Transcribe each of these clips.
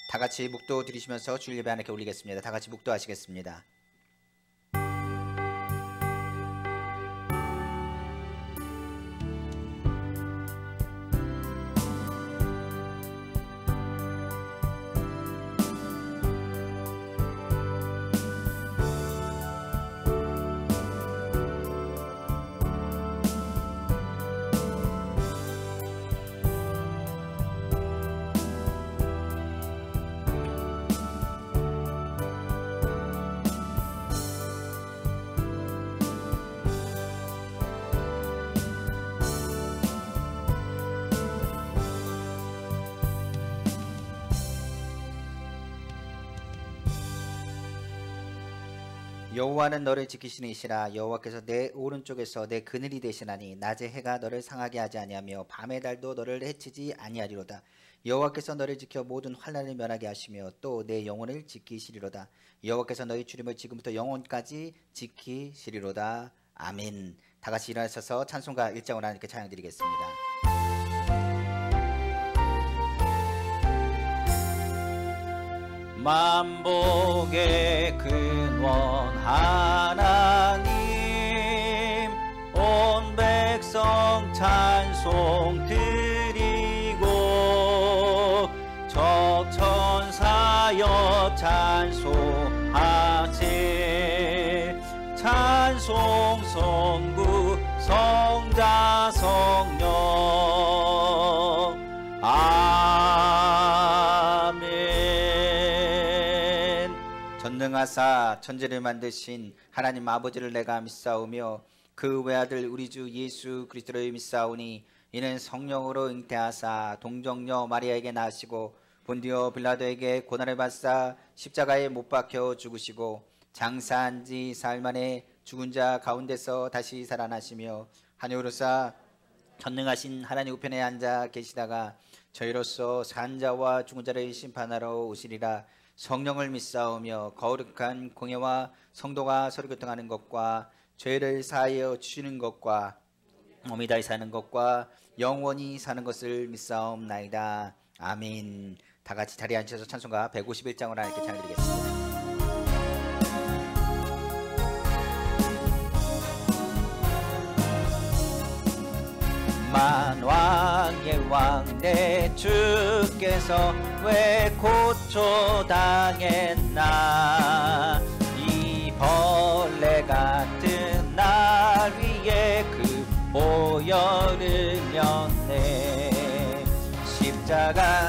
다 같이 묵도 드리시면서 주일 예배 하나님께 올리겠습니다. 다 같이 묵도하시겠습니다. 여호와는 너를 지키시는 이시라. 여호와께서 내 오른쪽에서 내 그늘이 되시나니 낮에 해가 너를 상하게 하지 아니하며 밤의 달도 너를 해치지 아니하리로다. 여호와께서 너를 지켜 모든 환난을 면하게 하시며 또 내 영혼을 지키시리로다. 여호와께서 너희 주림을 지금부터 영원까지 지키시리로다. 아멘. 다 같이 일어나셔서 찬송가 1장으로 하나님께 찬양 드리겠습니다. 만복의 근원 하나님, 온 백성 찬송 드리고 저천사여 찬송하세. 찬송 성부 성자 성령 전능하사 천지를 만드신 하나님 아버지를 내가 믿사오며 그 외아들 우리 주 예수 그리스도를 믿사오니 이는 성령으로 잉태하사 동정녀 마리아에게 나시고 본디오 빌라도에게 고난을 받사 십자가에 못 박혀 죽으시고 장사한 지 사흘 만에 죽은 자 가운데서 다시 살아나시며 하늘로서 전능하신 하나님 우편에 앉아 계시다가 저희로서 산 자와 죽은 자를 심판하러 오시리라. 성령을 믿사오며 거룩한 공예와 성도가 서로 교통하는 것과 죄를 사하여 주시는 것과 몸이 다시 사는 것과 영원히 사는 것을 믿사옵나이다. 아멘. 다 같이 자리에 앉으셔서 찬송가 151장으로 하나님께 찬양드리겠습니다. 만왕의 왕 내 주께서 왜 고초당했나. 이 벌레 같은 날 위에 그 보혈을 흘렸네.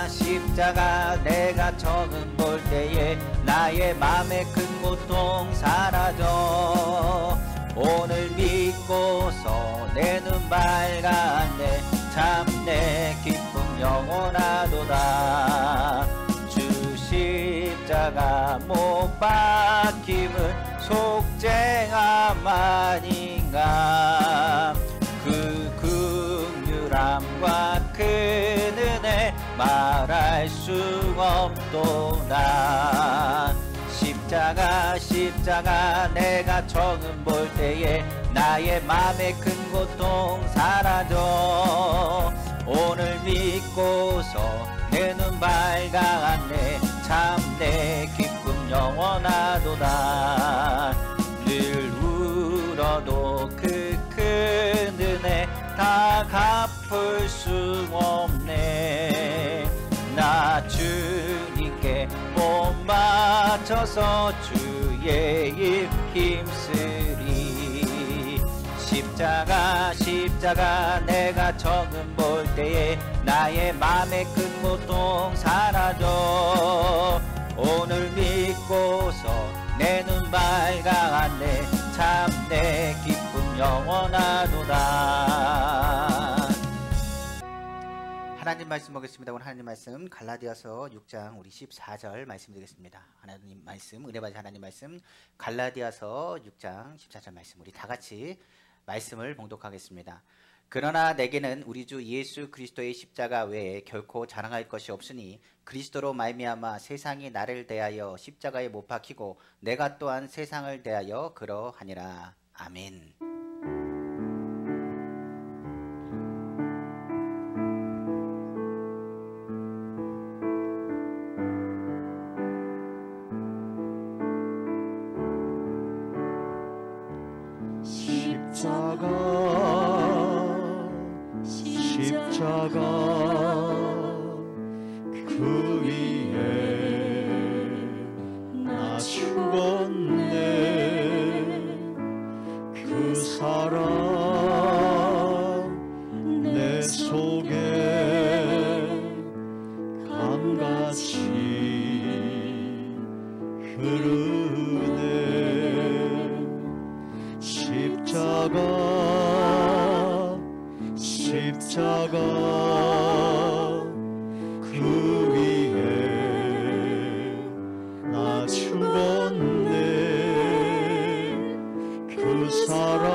십자가 내가 처음 볼 때에 나의 맘의 큰 고통 사라져. 오늘 믿고서 내 눈 밝았네. 참 내 기쁨 영원하도다. 주 십자가 못 박힘은 속죄함 아닌가. 그 긍휼함과 그 은혜 말할 수 없도다. 십자가 내가 처음 볼 때에 나의 맘의 큰 고통 사라져. 오늘 믿고서 내 눈 밝았네. 참 내 기쁨 영원하도다. 늘 울어도 그 큰 은혜 다 갚을 수 없네. 나 주님께 못 맞춰서 주의 일 힘쓰리. 십자가 내가 처음 볼 때에 나의 맘의 큰 고통 사라져. 오늘 믿고서 내 눈 밝았네. 참 내 기쁨 영원하도다. 하나님 말씀 보겠습니다. 오늘 하나님 말씀 갈라디아서 6장 우리 14절 말씀 드리겠습니다. 하나님 말씀, 은혜 받으신 하나님 말씀 갈라디아서 6장 14절 말씀 우리 다 같이 말씀을 봉독하겠습니다. 그러나 내게는 우리 주 예수 그리스도의 십자가 외에 결코 자랑할 것이 없으니 그리스도로 말미암아 세상이 나를 대하여 십자가에 못 박히고 내가 또한 세상을 대하여 그러하니라. 아멘. 십자가 그 위에 나 죽었네. 그 사랑 내 속에 강같이 흐르네. 십자가 그 위에 나 죽었네. 그 사랑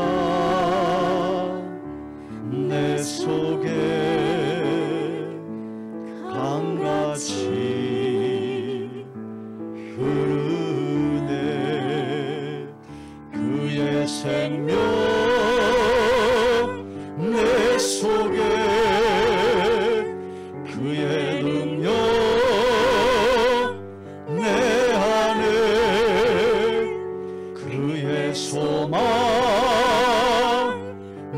내 속에 강같이 흐르네. 그의 생명 내 속에 그의 능력 내 안에 그의 소망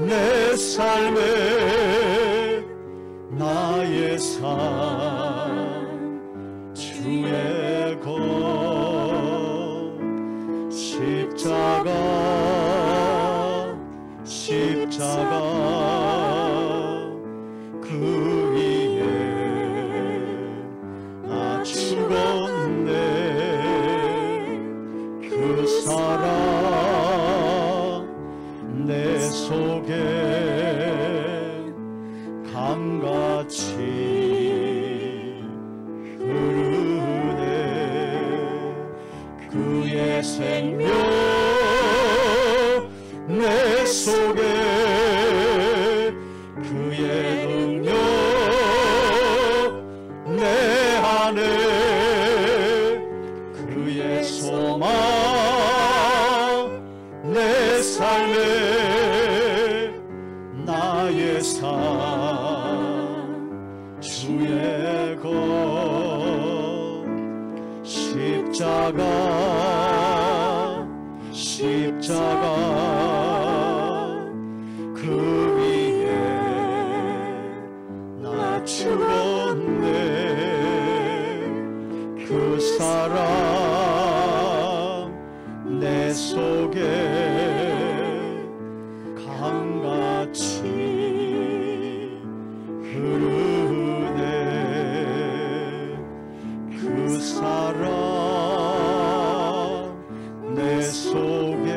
내 삶에 나의 삶 주의 것 십자가 그 위에 나 죽었네. 그 사랑 내 속에 강같이 흐르네. 그의 생명 내 속에 그의 능력 내 안에 그의 소망 내 삶에 나의 삶 주의 것 십자가 그 위에 나 죽었네. 그 사랑 내 속에 강같이 흐르네. 그 사랑 내 속에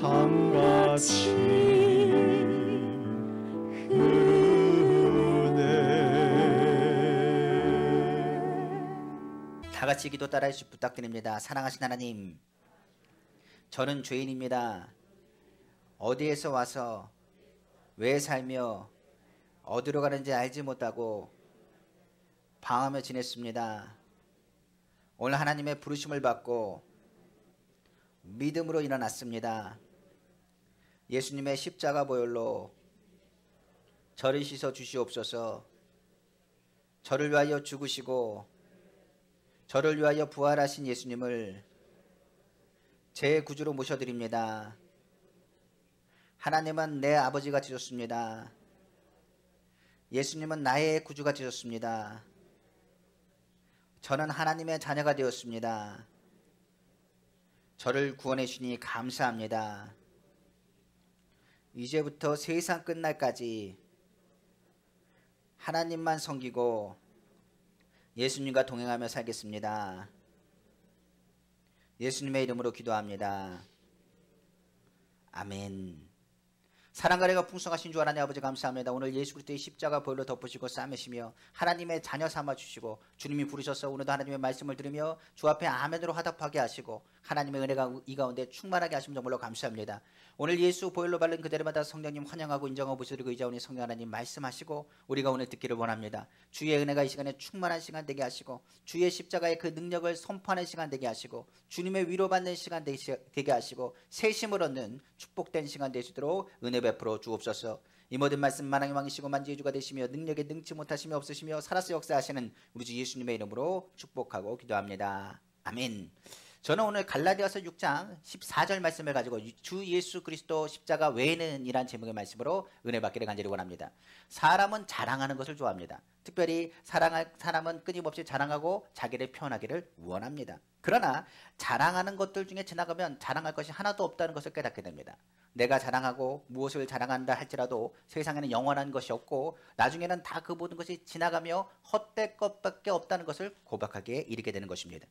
강같이 흐르네. 다 같이 기도 따라해 주시 부탁드립니다. 사랑하신 하나님, 저는 죄인입니다. 어디에서 와서 왜 살며 어디로 가는지 알지 못하고 방황하며 지냈습니다. 오늘 하나님의 부르심을 받고 믿음으로 일어났습니다. 예수님의 십자가 보혈로 저를 씻어 주시옵소서. 저를 위하여 죽으시고 저를 위하여 부활하신 예수님을 제 구주로 모셔드립니다. 하나님은 내 아버지가 되셨습니다. 예수님은 나의 구주가 되셨습니다. 저는 하나님의 자녀가 되었습니다. 저를 구원해 주시니 감사합니다. 이제부터 세상 끝날까지 하나님만 섬기고 예수님과 동행하며 살겠습니다. 예수님의 이름으로 기도합니다. 아멘. 사랑과 은혜가 풍성하신 주 하나님 아버지 감사합니다. 오늘 예수 그리스도의 십자가 보혈로 덮으시고 싸매시며 하나님의 자녀 삼아 주시고 주님이 부르셔서 오늘도 하나님의 말씀을 들으며 주 앞에 아멘으로 화답하게 하시고 하나님의 은혜가 이 가운데 충만하게 하시면 정말로 감사합니다. 오늘 예수 보혈로 바른 그대로마다 성령님 환영하고 인정하고 모셔드리고 의자오니 성령 하나님 말씀하시고 우리가 오늘 듣기를 원합니다. 주의 은혜가 이 시간에 충만한 시간 되게 하시고 주의 십자가의 그 능력을 선포하는 시간 되게 하시고 주님의 위로받는 시간 되게 하시고 세심을 얻는 축복된 시간 되시도록 은혜 베풀어 주옵소서. 이 모든 말씀 만왕의 왕이시고 만지의 주가 되시며 능력에 능치 못하시며 없으시며 살아서 역사하시는 우리 주 예수님의 이름으로 축복하고 기도합니다. 아멘. 저는 오늘 갈라디아서 6장 14절 말씀을 가지고 주 예수 그리스도 십자가 외에는 이란 제목의 말씀으로 은혜 받기를 간절히 원합니다. 사람은 자랑하는 것을 좋아합니다. 특별히 사랑할 사람은 끊임없이 자랑하고 자기를 표현하기를 원합니다. 그러나 자랑하는 것들 중에 지나가면 자랑할 것이 하나도 없다는 것을 깨닫게 됩니다. 내가 자랑하고 무엇을 자랑한다 할지라도 세상에는 영원한 것이 없고 나중에는 다 그 모든 것이 지나가며 헛될 것밖에 없다는 것을 고백하기에 이르게 되는 것입니다.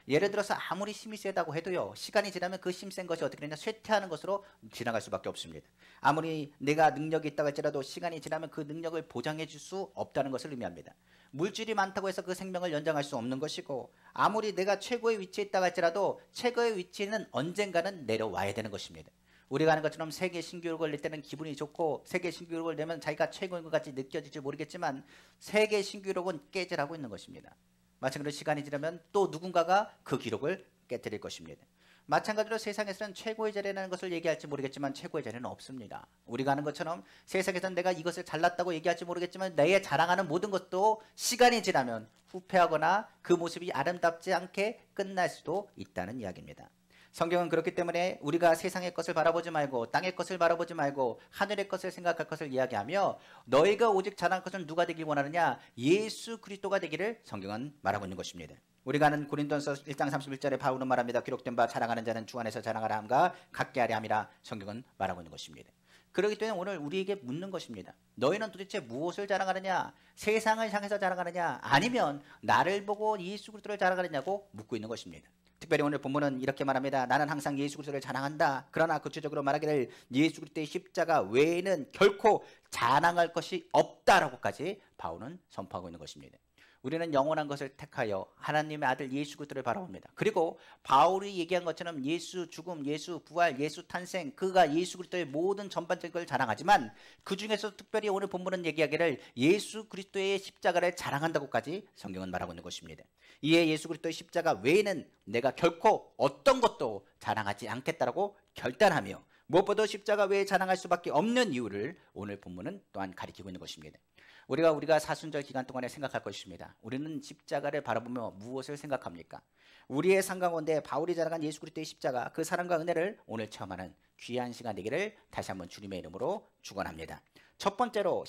예를 들어서 아무리 힘이 세다고 해도요, 시간이 지나면 그 힘센 것이 어떻게 되냐, 쇠퇴하는 것으로 지나갈 수밖에 없습니다. 아무리 내가 능력이 있다고 할지라도 시간이 지나면 그 능력을 보장해 줄 수 없다는 것을 의미합니다. 물질이 많다고 해서 그 생명을 연장할 수 없는 것이고, 아무리 내가 최고의 위치에 있다고 할지라도 최고의 위치는 언젠가는 내려와야 되는 것입니다. 우리가 아는 것처럼 세계 신기록을 낼 때는 기분이 좋고, 세계 신기록을 내면 자기가 최고인 것 같이 느껴질지 모르겠지만 세계 신기록은 깨질하고 있는 것입니다. 마찬가지로 시간이 지나면 또 누군가가 그 기록을 깨뜨릴 것입니다. 마찬가지로 세상에서는 최고의 자리라는 것을 얘기할지 모르겠지만 최고의 자리는 없습니다. 우리가 아는 것처럼 세상에서는 내가 이것을 잘났다고 얘기할지 모르겠지만 내 자랑하는 모든 것도 시간이 지나면 후퇴하거나 그 모습이 아름답지 않게 끝날 수도 있다는 이야기입니다. 성경은 그렇기 때문에 우리가 세상의 것을 바라보지 말고 땅의 것을 바라보지 말고 하늘의 것을 생각할 것을 이야기하며, 너희가 오직 자랑할 것은 누가 되길 원하느냐, 예수 그리스도가 되기를 성경은 말하고 있는 것입니다. 우리가 아는 고린도전서 1장 31절에 바울은 말합니다. 기록된 바 자랑하는 자는 주 안에서 자랑하라 함과 같게 하려 함이라 성경은 말하고 있는 것입니다. 그렇기 때문에 오늘 우리에게 묻는 것입니다. 너희는 도대체 무엇을 자랑하느냐? 세상을 향해서 자랑하느냐? 아니면 나를 보고 예수 그리스도를 자랑하느냐고 묻고 있는 것입니다. 특별히 오늘 본문은 이렇게 말합니다. 나는 항상 예수 그리스도를 자랑한다. 그러나 구체적으로 말하기를 예수 그리스도의 십자가 외에는 결코 자랑할 것이 없다라고까지 바울은 선포하고 있는 것입니다. 우리는 영원한 것을 택하여 하나님의 아들 예수 그리스도를 바라봅니다. 그리고 바울이 얘기한 것처럼 예수 죽음, 예수 부활, 예수 탄생, 그가 예수 그리스도의 모든 전반적인 걸 자랑하지만 그 중에서 특별히 오늘 본문은 얘기하기를 예수 그리스도의 십자가를 자랑한다고까지 성경은 말하고 있는 것입니다. 이에 예수 그리스도의 십자가 외에는 내가 결코 어떤 것도 자랑하지 않겠다라고 결단하며 무엇보다 십자가 외에 자랑할 수밖에 없는 이유를 오늘 본문은 또한 가리키고 있는 것입니다. 우리가 사순절 기간 동안에 생각할 것입니다. 우리는 십자가를 바라보며 무엇을 생각합니까? 우리의 삶 가운데 바울이 자랑한 예수 그리스도의 십자가, 그 사랑과 은혜를 오늘 체험하는 귀한 시간 되기를 다시 한번 주님의 이름으로 축원합니다. 첫 번째로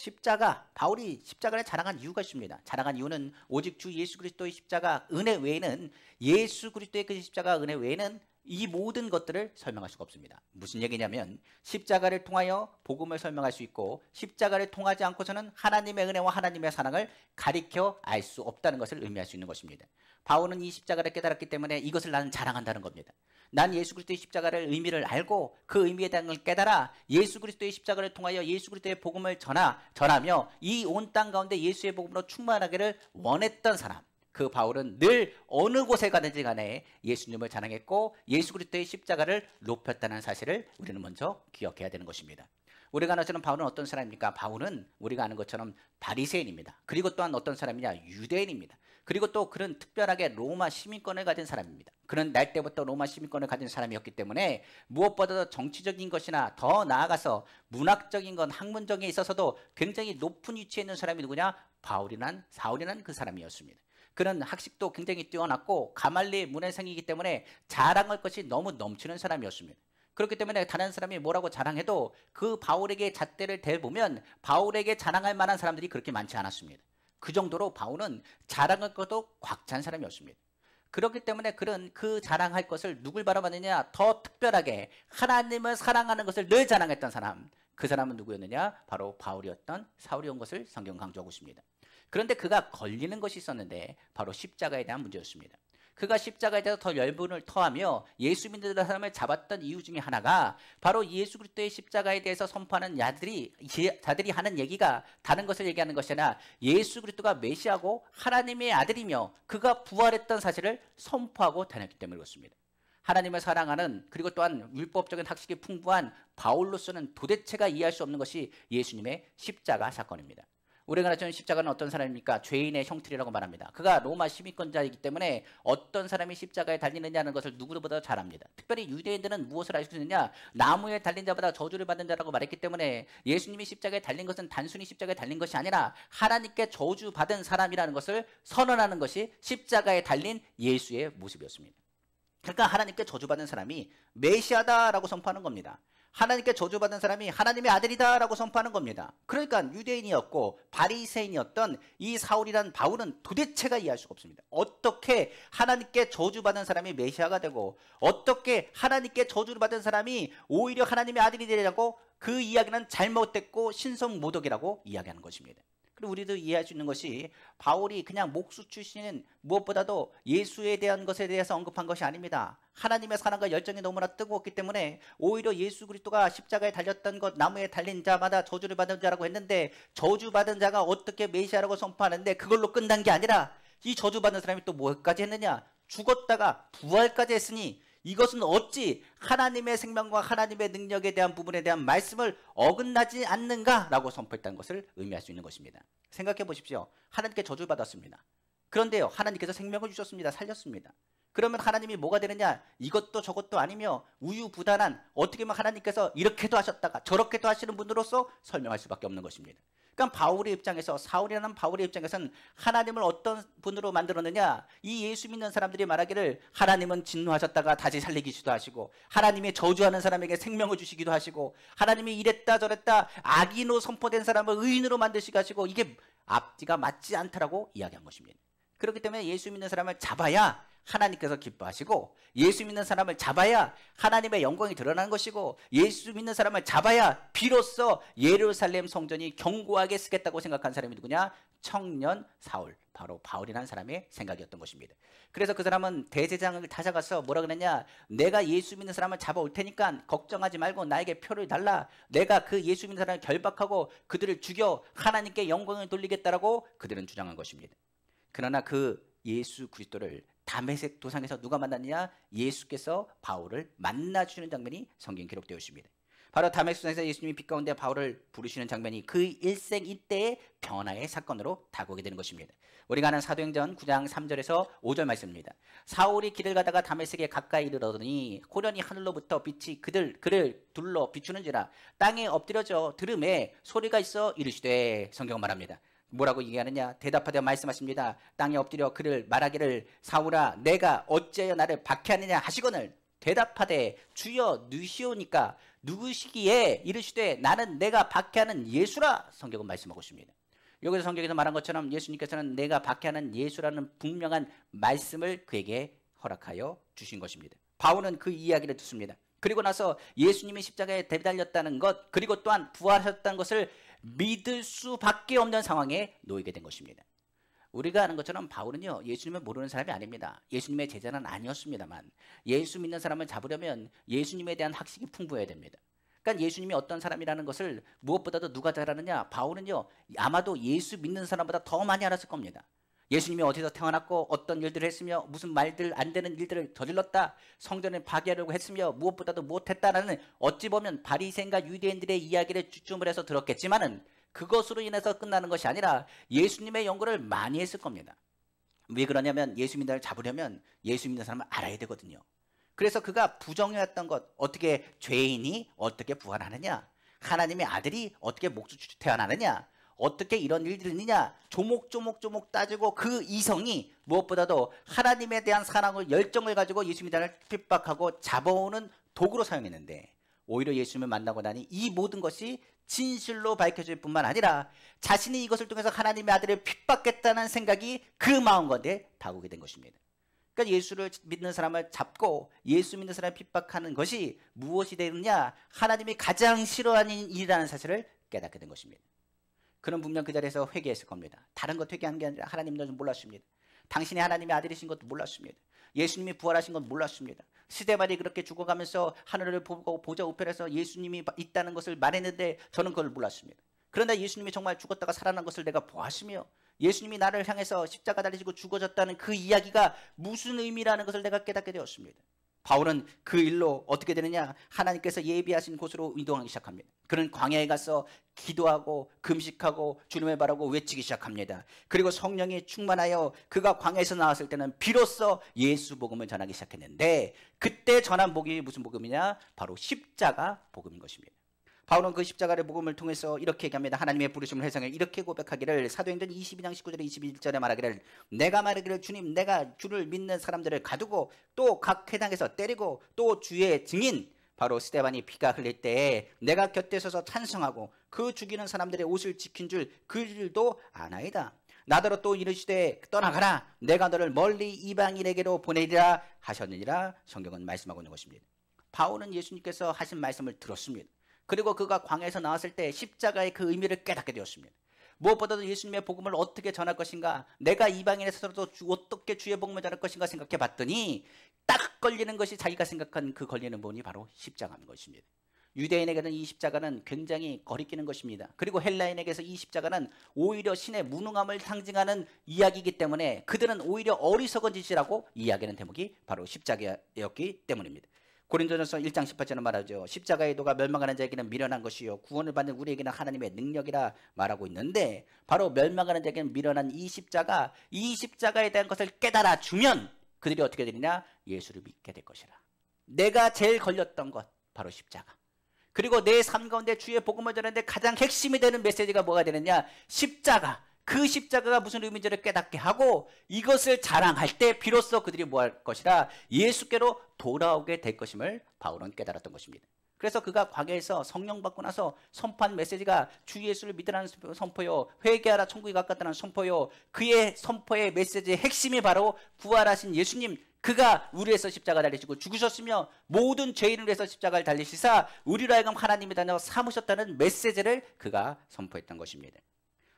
바울이 십자가를 자랑한 이유가 있습니다. 자랑한 이유는 오직 주 예수 그리스도의 십자가 은혜 외에는, 예수 그리스도의 그 십자가 은혜 외에는 이 모든 것들을 설명할 수가 없습니다. 무슨 얘기냐면 십자가를 통하여 복음을 설명할 수 있고, 십자가를 통하지 않고서는 하나님의 은혜와 하나님의 사랑을 가리켜 알 수 없다는 것을 의미할 수 있는 것입니다. 바울은 이 십자가를 깨달았기 때문에 이것을 나는 자랑한다는 겁니다. 난 예수 그리스도의 십자가를 의미를 알고 그 의미에 대한 걸 깨달아 예수 그리스도의 십자가를 통하여 예수 그리스도의 복음을 전하며 이 온 땅 가운데 예수의 복음으로 충만하기를 원했던 사람, 그 바울은 늘 어느 곳에 가든지 간에 예수님을 자랑했고 예수 그리스도의 십자가를 높였다는 사실을 우리는 먼저 기억해야 되는 것입니다. 우리가 아는 것처럼 바울은 어떤 사람입니까? 바울은 우리가 아는 것처럼 바리새인입니다. 그리고 또한 어떤 사람이냐? 유대인입니다. 그리고 또 그는 특별하게 로마 시민권을 가진 사람입니다. 그는 날 때부터 로마 시민권을 가진 사람이었기 때문에 무엇보다도 정치적인 것이나 더 나아가서 문학적인 것, 학문적인 게 있어서도 굉장히 높은 위치에 있는 사람이 누구냐? 사울이란 그 사람이었습니다. 그는 학식도 굉장히 뛰어났고 가말리엘 문외생이기 때문에 자랑할 것이 너무 넘치는 사람이었습니다. 그렇기 때문에 다른 사람이 뭐라고 자랑해도 그 바울에게 잣대를 대보면 바울에게 자랑할 만한 사람들이 그렇게 많지 않았습니다. 그 정도로 바울은 자랑할 것도 꽉 찬 사람이었습니다. 그렇기 때문에 그는 그 자랑할 것을 누굴 바라봤느냐? 더 특별하게 하나님을 사랑하는 것을 늘 자랑했던 사람, 그 사람은 누구였느냐? 바로 바울이었던 사울이온 것을 성경 강조하고 있습니다. 그런데 그가 걸리는 것이 있었는데 바로 십자가에 대한 문제였습니다. 그가 십자가에 대해서 더 열분을 토하며 예수 믿는 사람을 잡았던 이유 중에 하나가 바로 예수 그리스도의 십자가에 대해서 선포하는 자들이 하는 얘기가 다른 것을 얘기하는 것이 아니라 예수 그리스도가 메시아고 하나님의 아들이며 그가 부활했던 사실을 선포하고 다녔기 때문에 그렇습니다. 하나님을 사랑하는, 그리고 또한 율법적인 학식이 풍부한 바울로서는 도대체가 이해할 수 없는 것이 예수님의 십자가 사건입니다. 우리가 알았던 십자가는 어떤 사람입니까? 죄인의 형틀이라고 말합니다. 그가 로마 시민권자이기 때문에 어떤 사람이 십자가에 달리느냐는 것을 누구보다 잘 압니다. 특별히 유대인들은 무엇을 알 수 있느냐? 나무에 달린 자보다 저주를 받는 자라고 말했기 때문에 예수님이 십자가에 달린 것은 단순히 십자가에 달린 것이 아니라 하나님께 저주받은 사람이라는 것을 선언하는 것이 십자가에 달린 예수의 모습이었습니다. 그러니까 하나님께 저주받은 사람이 메시아다라고 선포하는 겁니다. 하나님께 저주받은 사람이 하나님의 아들이다라고 선포하는 겁니다. 그러니까 유대인이었고 바리새인이었던 이 사울이란 바울은 도대체가 이해할 수가 없습니다. 어떻게 하나님께 저주받은 사람이 메시아가 되고 어떻게 하나님께 저주를 받은 사람이 오히려 하나님의 아들이 되려고 그 이야기는 잘못됐고 신성모독이라고 이야기하는 것입니다. 그리고 우리도 이해할 수 있는 것이 바울이 그냥 목수 출신은 무엇보다도 예수에 대한 것에 대해서 언급한 것이 아닙니다. 하나님의 사랑과 열정이 너무나 뜨거웠기 때문에 오히려 예수 그리스도가 십자가에 달렸던 것, 나무에 달린 자마다 저주를 받은 자라고 했는데 저주받은 자가 어떻게 메시아라고 선포하는데 그걸로 끝난 게 아니라 이 저주받은 사람이 또 뭐까지 했느냐? 죽었다가 부활까지 했으니 이것은 어찌 하나님의 생명과 하나님의 능력에 대한 부분에 대한 말씀을 어긋나지 않는가라고 선포했다는 것을 의미할 수 있는 것입니다. 생각해 보십시오. 하나님께 저주를 받았습니다. 그런데요, 하나님께서 생명을 주셨습니다. 살렸습니다. 그러면 하나님이 뭐가 되느냐? 이것도 저것도 아니며 우유부단한, 어떻게 보면 하나님께서 이렇게도 하셨다가 저렇게도 하시는 분으로서 설명할 수밖에 없는 것입니다. 그러니까 바울의 입장에서, 사울이라는 바울의 입장에서는 하나님을 어떤 분으로 만들었느냐? 이 예수 믿는 사람들이 말하기를 하나님은 진노하셨다가 다시 살리기도 하시고, 하나님의 저주하는 사람에게 생명을 주시기도 하시고, 하나님이 이랬다 저랬다 악인으로 선포된 사람을 의인으로 만드시기도 하시고, 이게 앞뒤가 맞지 않다라고 이야기한 것입니다. 그렇기 때문에 예수 믿는 사람을 잡아야 하나님께서 기뻐하시고, 예수 믿는 사람을 잡아야 하나님의 영광이 드러나는 것이고, 예수 믿는 사람을 잡아야 비로소 예루살렘 성전이 견고하게 쓰겠다고 생각한 사람이 누구냐? 청년 사울, 바로 바울이라는 사람의 생각이었던 것입니다. 그래서 그 사람은 대제장을 찾아가서 뭐라 그랬냐? 내가 예수 믿는 사람을 잡아올 테니까 걱정하지 말고 나에게 표를 달라. 내가 그 예수 믿는 사람을 결박하고 그들을 죽여 하나님께 영광을 돌리겠다라고 그들은 주장한 것입니다. 그러나 그 예수 그리스도를 다메섹 도상에서 누가 만났느냐? 예수께서 바울을 만나주시는 장면이 성경에 기록되어 있습니다. 바로 다메섹 도상에서 예수님이 빛 가운데 바울을 부르시는 장면이 그 일생 이때의 변화의 사건으로 다가오게 되는 것입니다. 우리가 아는 사도행전 9장 3절에서 5절 말씀입니다. 사울이 길을 가다가 다메섹에 가까이 이르러더니 호련히 하늘로부터 빛이 그를 둘러 비추는지라 땅에 엎드려져 들음에 소리가 있어 이르시되, 성경은 말합니다. 뭐라고 얘기하느냐? 대답하되 말씀하십니다. 땅에 엎드려 그를 말하기를 사울아 내가 어찌하여 나를 박해하느냐 하시거늘 대답하되 주여 누시오니까 누구시기에 이르시되 나는 내가 박해하는 예수라. 성경은 말씀하고 있습니다. 여기서 성경에서 말한 것처럼 예수님께서는 내가 박해하는 예수라는 분명한 말씀을 그에게 허락하여 주신 것입니다. 바울은 그 이야기를 듣습니다. 그리고 나서 예수님이 십자가에 달렸다는 것, 그리고 또한 부활하셨다는 것을 믿을 수밖에 없는 상황에 놓이게 된 것입니다. 우리가 아는 것처럼 바울은요, 예수님을 모르는 사람이 아닙니다. 예수님의 제자는 아니었습니다만 예수 믿는 사람을 잡으려면 예수님에 대한 학식이 풍부해야 됩니다. 그러니까 예수님이 어떤 사람이라는 것을 무엇보다도 누가 잘 아느냐? 바울은요, 아마도 예수 믿는 사람보다 더 많이 알았을 겁니다. 예수님이 어디서 태어났고 어떤 일들을 했으며 무슨 말들 안 되는 일들을 저질렀다, 성전을 파괴하려고 했으며 무엇보다도 못했다라는, 어찌 보면 바리새인과 유대인들의 이야기를 주춤을 해서 들었겠지만은 그것으로 인해서 끝나는 것이 아니라 예수님의 연구를 많이 했을 겁니다. 왜 그러냐면 예수 믿는 사람을 잡으려면 예수 믿는 사람을 알아야 되거든요. 그래서 그가 부정해왔던 것, 어떻게 죄인이 어떻게 부활하느냐, 하나님의 아들이 어떻게 목수 태어나느냐, 어떻게 이런 일들이 있느냐, 조목조목 따지고 그 이성이 무엇보다도 하나님에 대한 사랑을, 열정을 가지고 예수 믿는 사람을 핍박하고 잡아오는 도구로 사용했는데, 오히려 예수님을 만나고 나니 이 모든 것이 진실로 밝혀질 뿐만 아니라 자신이 이것을 통해서 하나님의 아들을 핍박했다는 생각이 그 마음 가운데 다가오게 된 것입니다. 그러니까 예수를 믿는 사람을 잡고 예수 믿는 사람을 핍박하는 것이 무엇이 되느냐? 하나님이 가장 싫어하는 일이라는 사실을 깨닫게 된 것입니다. 그는 분명 그 자리에서 회개했을 겁니다. 다른 것 회개한 게 아니라 하나님도 몰랐습니다. 당신이 하나님의 아들이신 것도 몰랐습니다. 예수님이 부활하신 것 몰랐습니다. 스데반이 그렇게 죽어가면서 하늘을 보고 보좌 우편에서 예수님이 있다는 것을 말했는데 저는 그걸 몰랐습니다. 그런데 예수님이 정말 죽었다가 살아난 것을 내가 보았으며 예수님이 나를 향해서 십자가 달리시고 죽어졌다는 그 이야기가 무슨 의미라는 것을 내가 깨닫게 되었습니다. 바울은 그 일로 어떻게 되느냐? 하나님께서 예비하신 곳으로 이동하기 시작합니다. 그는 광야에 가서 기도하고 금식하고 주님을 바라고 외치기 시작합니다. 그리고 성령이 충만하여 그가 광야에서 나왔을 때는 비로소 예수 복음을 전하기 시작했는데, 그때 전한 복음이 무슨 복음이냐? 바로 십자가 복음인 것입니다. 바울은 그 십자가의 복음을 통해서 이렇게 얘기합니다. 하나님의 부르심을 회상해 이렇게 고백하기를, 사도행전 22장 19절에 21절에 말하기를, 내가 말하기를 주님 내가 주를 믿는 사람들을 가두고 또 각 회당에서 때리고 또 주의 증인 바로 스데반이 피가 흘릴 때에 내가 곁에 서서 찬성하고 그 죽이는 사람들의 옷을 지킨 줄 그 일도 아나이다. 나더러 또 이르시되 떠나가라, 내가 너를 멀리 이방인에게로 보내리라 하셨느니라. 성경은 말씀하고 있는 것입니다. 바울은 예수님께서 하신 말씀을 들었습니다. 그리고 그가 광야에서 나왔을 때 십자가의 그 의미를 깨닫게 되었습니다. 무엇보다도 예수님의 복음을 어떻게 전할 것인가, 내가 이방인에서도 어떻게 주의 복음을 전할 것인가 생각해 봤더니 딱 걸리는 것이 자기가 생각한 그 걸리는 부분이 바로 십자가인 것입니다. 유대인에게는 이 십자가는 굉장히 거리끼는 것입니다. 그리고 헬라인에게서 이 십자가는 오히려 신의 무능함을 상징하는 이야기이기 때문에 그들은 오히려 어리석은 짓이라고 이야기하는 대목이 바로 십자가였기 때문입니다. 고린도전서 1장 18절은 말하죠. 십자가의 도가 멸망하는 자에게는 미련한 것이요 구원을 받는 우리에게는 하나님의 능력이라 말하고 있는데, 바로 멸망하는 자에게는 미련한 이 십자가에 대한 것을 깨달아 주면 그들이 어떻게 되느냐? 예수를 믿게 될 것이라. 내가 제일 걸렸던 것 바로 십자가. 그리고 내 삶 가운데 주의 복음을 전하는데 가장 핵심이 되는 메시지가 뭐가 되느냐? 십자가. 그 십자가가 무슨 의미인지를 깨닫게 하고 이것을 자랑할 때 비로소 그들이 뭐 할 것이라? 예수께로 돌아오게 될 것임을 바울은 깨달았던 것입니다. 그래서 그가 광야에서 성령 받고 나서 선포한 메시지가 주 예수를 믿으라는 선포요, 회개하라 천국이 가깝다는 선포요, 그의 선포의 메시지의 핵심이 바로 부활하신 예수님, 그가 우리에서 십자가 달리시고 죽으셨으며 모든 죄인을 위해서 십자가를 달리시사 우리로 하여금 하나님이 다녀 삼으셨다는 메시지를 그가 선포했던 것입니다.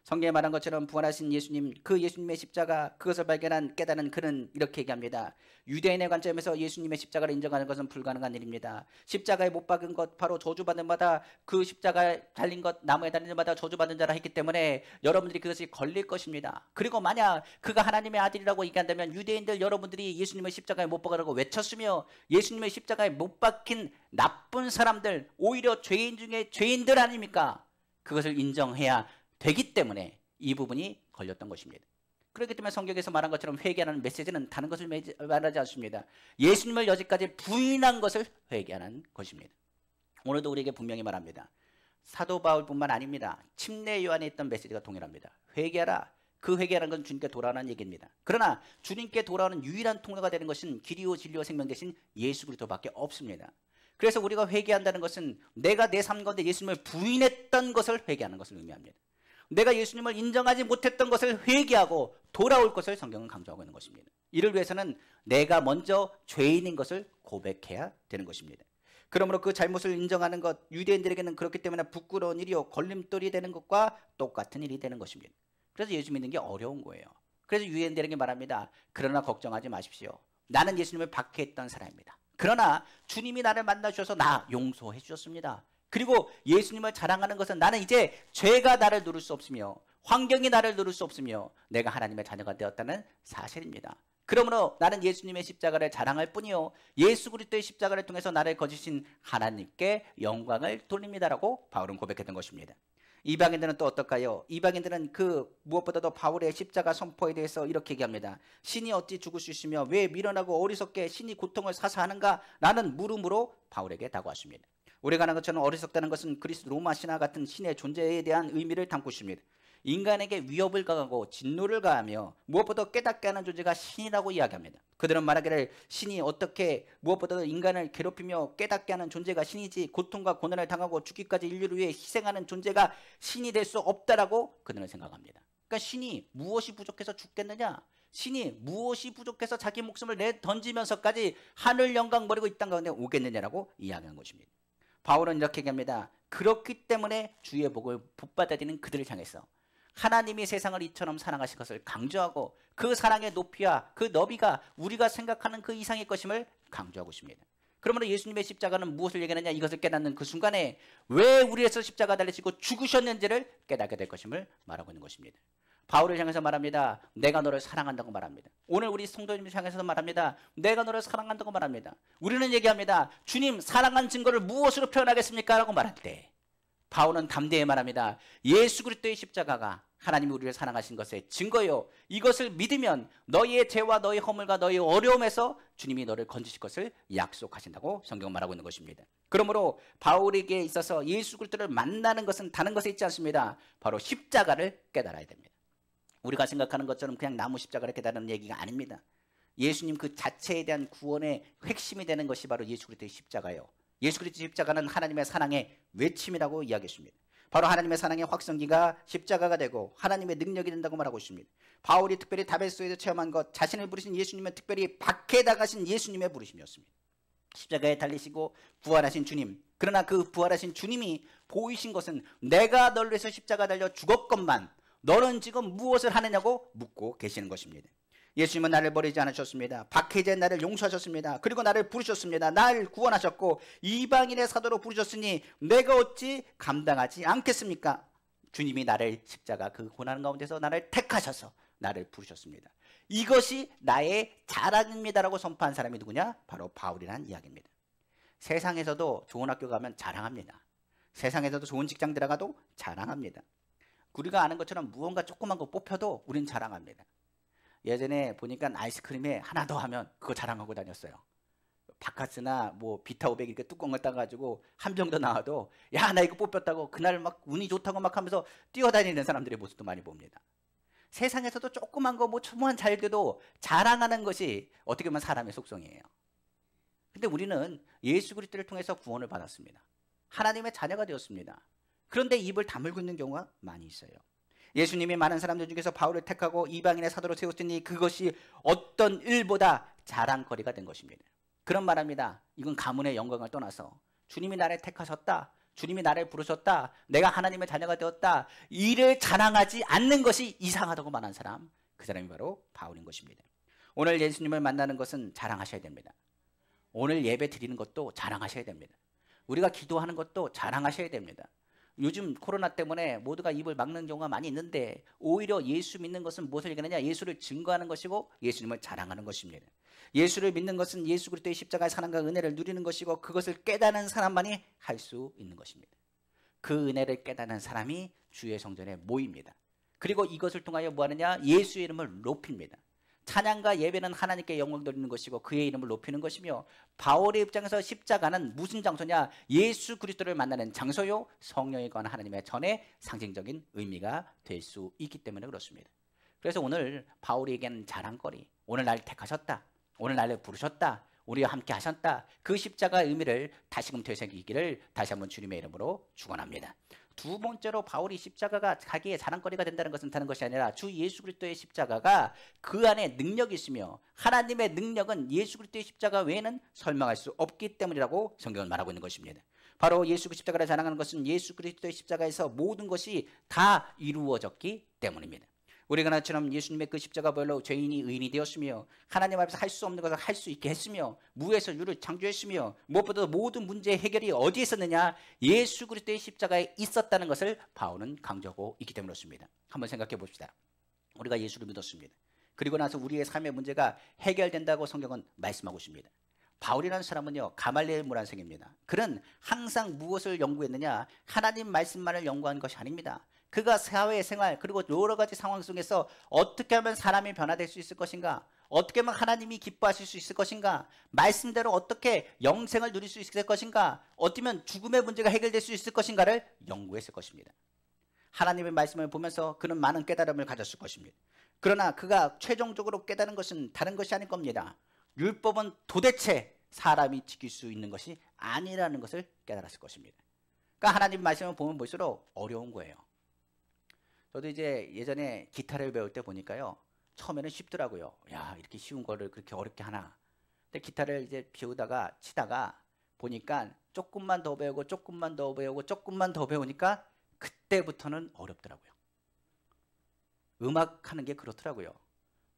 성경에 말한 것처럼 부활하신 예수님, 그 예수님의 십자가, 그것을 발견한 깨달은 그는 이렇게 얘기합니다. 유대인의 관점에서 예수님의 십자가를 인정하는 것은 불가능한 일입니다. 십자가에 못 박은 것, 바로 저주받는 마다, 그 십자가에 달린 것, 나무에 달린 자마다 저주받은 자라 했기 때문에 여러분들이 그것이 걸릴 것입니다. 그리고 만약 그가 하나님의 아들이라고 얘기한다면 유대인들 여러분들이 예수님의 십자가에 못 박으라고 외쳤으며 예수님의 십자가에 못 박힌 나쁜 사람들, 오히려 죄인 중에 죄인들 아닙니까? 그것을 인정해야 되기 때문에 이 부분이 걸렸던 것입니다. 그렇기 때문에 성경에서 말한 것처럼 회개하는 메시지는 다른 것을 말하지 않습니다. 예수님을 여지까지 부인한 것을 회개하는 것입니다. 오늘도 우리에게 분명히 말합니다. 사도 바울뿐만 아닙니다. 침례 요한에 있던 메시지가 동일합니다. 회개하라. 그 회개라는 건 주님께 돌아오는 얘기입니다. 그러나 주님께 돌아오는 유일한 통로가 되는 것은 길이요 진리요 생명 되신 예수 그리스도밖에 없습니다. 그래서 우리가 회개한다는 것은 내가 내 삶 가운데 예수님을 부인했던 것을 회개하는 것을 의미합니다. 내가 예수님을 인정하지 못했던 것을 회개하고 돌아올 것을 성경은 강조하고 있는 것입니다. 이를 위해서는 내가 먼저 죄인인 것을 고백해야 되는 것입니다. 그러므로 그 잘못을 인정하는 것, 유대인들에게는 그렇기 때문에 부끄러운 일이요 걸림돌이 되는 것과 똑같은 일이 되는 것입니다. 그래서 예수 믿는 게 어려운 거예요. 그래서 유대인들에게 말합니다. 그러나 걱정하지 마십시오. 나는 예수님을 박해했던 사람입니다. 그러나 주님이 나를 만나주셔서 나 용서해 주셨습니다. 그리고 예수님을 자랑하는 것은 나는 이제 죄가 나를 누를 수 없으며 환경이 나를 누를 수 없으며 내가 하나님의 자녀가 되었다는 사실입니다. 그러므로 나는 예수님의 십자가를 자랑할 뿐이요 예수 그리스도의 십자가를 통해서 나를 거주신 하나님께 영광을 돌립니다라고 바울은 고백했던 것입니다. 이방인들은 또 어떨까요? 이방인들은 그 무엇보다도 바울의 십자가 선포에 대해서 이렇게 얘기합니다. 신이 어찌 죽을 수 있으며 왜 미련하고 어리석게 신이 고통을 사사하는가? 라는 물음으로 바울에게 다가왔습니다. 우리가 아는 것처럼 어리석다는 것은 그리스 로마 신화 같은 신의 존재에 대한 의미를 담고 있습니다. 인간에게 위협을 가하고 진노를 가하며 무엇보다 깨닫게 하는 존재가 신이라고 이야기합니다. 그들은 말하기를 신이 어떻게 무엇보다도 인간을 괴롭히며 깨닫게 하는 존재가 신이지 고통과 고난을 당하고 죽기까지 인류를 위해 희생하는 존재가 신이 될 수 없다라고 그들은 생각합니다. 그러니까 신이 무엇이 부족해서 죽겠느냐? 신이 무엇이 부족해서 자기 목숨을 내던지면서까지 하늘 영광 버리고 이 땅 가운데 오겠느냐라고 이야기한 것입니다. 바울은 이렇게 얘기합니다. 그렇기 때문에 주의 복을 복받아들이는 그들을 향해서 하나님이 세상을 이처럼 사랑하신 것을 강조하고 그 사랑의 높이와 그 너비가 우리가 생각하는 그 이상의 것임을 강조하고 있습니다. 그러므로 예수님의 십자가는 무엇을 얘기하느냐, 이것을 깨닫는 그 순간에 왜 우리에서 십자가 달리시고 죽으셨는지를 깨닫게 될 것임을 말하고 있는 것입니다. 바울을 향해서 말합니다. 내가 너를 사랑한다고 말합니다. 오늘 우리 성도님을 향해서 말합니다. 내가 너를 사랑한다고 말합니다. 우리는 얘기합니다. 주님, 사랑한 증거를 무엇으로 표현하겠습니까? 라고 말할 때 바울은 담대히 말합니다. 예수 그리스도의 십자가가 하나님이 우리를 사랑하신 것의 증거요. 이것을 믿으면 너희의 죄와 너희 허물과 너희 어려움에서 주님이 너를 건지실 것을 약속하신다고 성경은 말하고 있는 것입니다. 그러므로 바울에게 있어서 예수 그리스도를 만나는 것은 다른 것에 있지 않습니다. 바로 십자가를 깨달아야 됩니다. 우리가 생각하는 것처럼 그냥 나무 십자가를 깨달는 얘기가 아닙니다. 예수님 그 자체에 대한 구원의 핵심이 되는 것이 바로 예수 그리스도의 십자가예요. 예수 그리스도의 십자가는 하나님의 사랑의 외침이라고 이야기했습니다. 바로 하나님의 사랑의 확성기가 십자가가 되고 하나님의 능력이 된다고 말하고 있습니다. 바울이 특별히 다베소에서 체험한 것, 자신을 부르신 예수님은 특별히 밖에 나가신 예수님의 부르심이었습니다. 십자가에 달리시고 부활하신 주님, 그러나 그 부활하신 주님이 보이신 것은 내가 너를 위해서 십자가 달려 죽었건만 너는 지금 무엇을 하느냐고 묻고 계시는 것입니다. 예수님은 나를 버리지 않으셨습니다. 박해자의 나를 용서하셨습니다. 그리고 나를 부르셨습니다. 날 구원하셨고 이방인의 사도로 부르셨으니 내가 어찌 감당하지 않겠습니까? 주님이 나를 십자가 그 고난 가운데서 나를 택하셔서 나를 부르셨습니다. 이것이 나의 자랑입니다라고 선포한 사람이 누구냐? 바로 바울이라는 이야기입니다. 세상에서도 좋은 학교 가면 자랑합니다. 세상에서도 좋은 직장 들어가도 자랑합니다. 우리가 아는 것처럼 무언가 조그만 거 뽑혀도 우린 자랑합니다. 예전에 보니까 아이스크림에 하나 더 하면 그거 자랑하고 다녔어요. 바카스나 뭐 비타 500 이렇게 뚜껑을 따가지고 한 병 더 나와도 야 나 이거 뽑혔다고 그날 막 운이 좋다고 막 하면서 뛰어다니는 사람들의 모습도 많이 봅니다. 세상에서도 조그만 거 뭐 초무한 잘돼도 자랑하는 것이 어떻게 보면 사람의 속성이에요. 근데 우리는 예수 그리스도를 통해서 구원을 받았습니다. 하나님의 자녀가 되었습니다. 그런데 입을 다물고 있는 경우가 많이 있어요. 예수님이 많은 사람들 중에서 바울을 택하고 이방인의 사도로 세웠으니 그것이 어떤 일보다 자랑거리가 된 것입니다. 그런 말합니다. 이건 가문의 영광을 떠나서 주님이 나를 택하셨다. 주님이 나를 부르셨다. 내가 하나님의 자녀가 되었다. 이를 자랑하지 않는 것이 이상하다고 말한 사람, 그 사람이 바로 바울인 것입니다. 오늘 예수님을 만나는 것은 자랑하셔야 됩니다. 오늘 예배 드리는 것도 자랑하셔야 됩니다. 우리가 기도하는 것도 자랑하셔야 됩니다. 요즘 코로나 때문에 모두가 입을 막는 경우가 많이 있는데 오히려 예수 믿는 것은 무엇을 얘기하느냐? 예수를 증거하는 것이고 예수님을 자랑하는 것입니다. 예수를 믿는 것은 예수 그리스도의 십자가의 사랑과 은혜를 누리는 것이고 그것을 깨닫는 사람만이 할 수 있는 것입니다. 그 은혜를 깨닫는 사람이 주의 성전에 모입니다. 그리고 이것을 통하여 뭐하느냐? 예수의 이름을 높입니다. 찬양과 예배는 하나님께 영광 돌리는 것이고 그의 이름을 높이는 것이며 바울의 입장에서 십자가는 무슨 장소냐? 예수 그리스도를 만나는 장소요 성령에 관한 하나님의 전의 상징적인 의미가 될 수 있기 때문에 그렇습니다. 그래서 오늘 바울이 얘기하는 자랑거리, 오늘 나를 택하셨다, 오늘 나를 부르셨다, 우리와 함께 하셨다, 그 십자가의 의미를 다시금 되새기기를 다시 한번 주님의 이름으로 축원합니다. 두 번째로 바울이 십자가가 자기의 자랑거리가 된다는 것은 다른 것이 아니라 주 예수 그리스도의 십자가가 그 안에 능력이 있으며 하나님의 능력은 예수 그리스도의 십자가 외에는 설명할 수 없기 때문이라고 성경은 말하고 있는 것입니다. 바로 예수 그리스도의 십자가를 자랑하는 것은 예수 그리스도의 십자가에서 모든 것이 다 이루어졌기 때문입니다. 우리가 나처럼 예수님의 그 십자가 보혈로 죄인이 의인이 되었으며 하나님 앞에서 할 수 없는 것을 할 수 있게 했으며 무에서 유를 창조했으며 무엇보다 모든 문제의 해결이 어디에 있었느냐? 예수 그리스도의 십자가에 있었다는 것을 바울은 강조하고 있기 때문에 그렇습니다. 한번 생각해 봅시다. 우리가 예수를 믿었습니다. 그리고 나서 우리의 삶의 문제가 해결된다고 성경은 말씀하고 있습니다. 바울이라는 사람은요 가말리엘 문화생입니다. 그는 항상 무엇을 연구했느냐? 하나님 말씀만을 연구한 것이 아닙니다. 그가 사회생활 그리고 여러 가지 상황 속에서 어떻게 하면 사람이 변화될 수 있을 것인가? 어떻게 하면 하나님이 기뻐하실 수 있을 것인가? 말씀대로 어떻게 영생을 누릴 수 있을 것인가? 어쩌면 죽음의 문제가 해결될 수 있을 것인가를 연구했을 것입니다. 하나님의 말씀을 보면서 그는 많은 깨달음을 가졌을 것입니다. 그러나 그가 최종적으로 깨달은 것은 다른 것이 아닐 겁니다. 율법은 도대체 사람이 지킬 수 있는 것이 아니라는 것을 깨달았을 것입니다. 그러니까 하나님 말씀을 보면 볼수록 어려운 거예요. 저도 이제 예전에 기타를 배울 때 보니까요. 처음에는 쉽더라고요. 야, 이렇게 쉬운 거를 그렇게 어렵게 하나. 근데 기타를 이제 배우다가 치다가 보니까 조금만 더 배우고 조금만 더 배우고 조금만 더 배우니까 그때부터는 어렵더라고요. 음악 하는 게 그렇더라고요.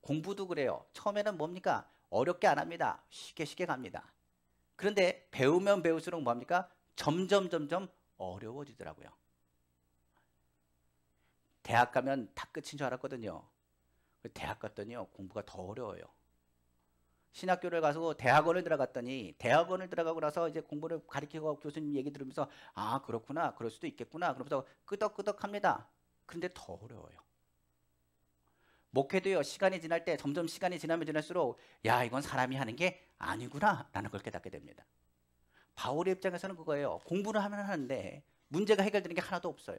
공부도 그래요. 처음에는 뭡니까? 어렵게 안 합니다. 쉽게 갑니다. 그런데 배우면 배울수록 뭡니까? 점점 어려워지더라고요. 대학 가면 다 끝인 줄 알았거든요. 대학 갔더니요 공부가 더 어려워요. 신학교를 가서 대학원을 들어갔더니 대학원을 들어가고 나서 이제 공부를 가르치고 교수님 얘기 들으면서 아 그렇구나 그럴 수도 있겠구나 그러면서 끄덕끄덕합니다. 그런데 더 어려워요. 목회도요, 시간이 지날 때 점점 시간이 지나면 지날수록 야, 이건 사람이 하는 게 아니구나 라는 걸 깨닫게 됩니다. 바울의 입장에서는 그거예요. 공부를 하면 하는데 문제가 해결되는 게 하나도 없어요.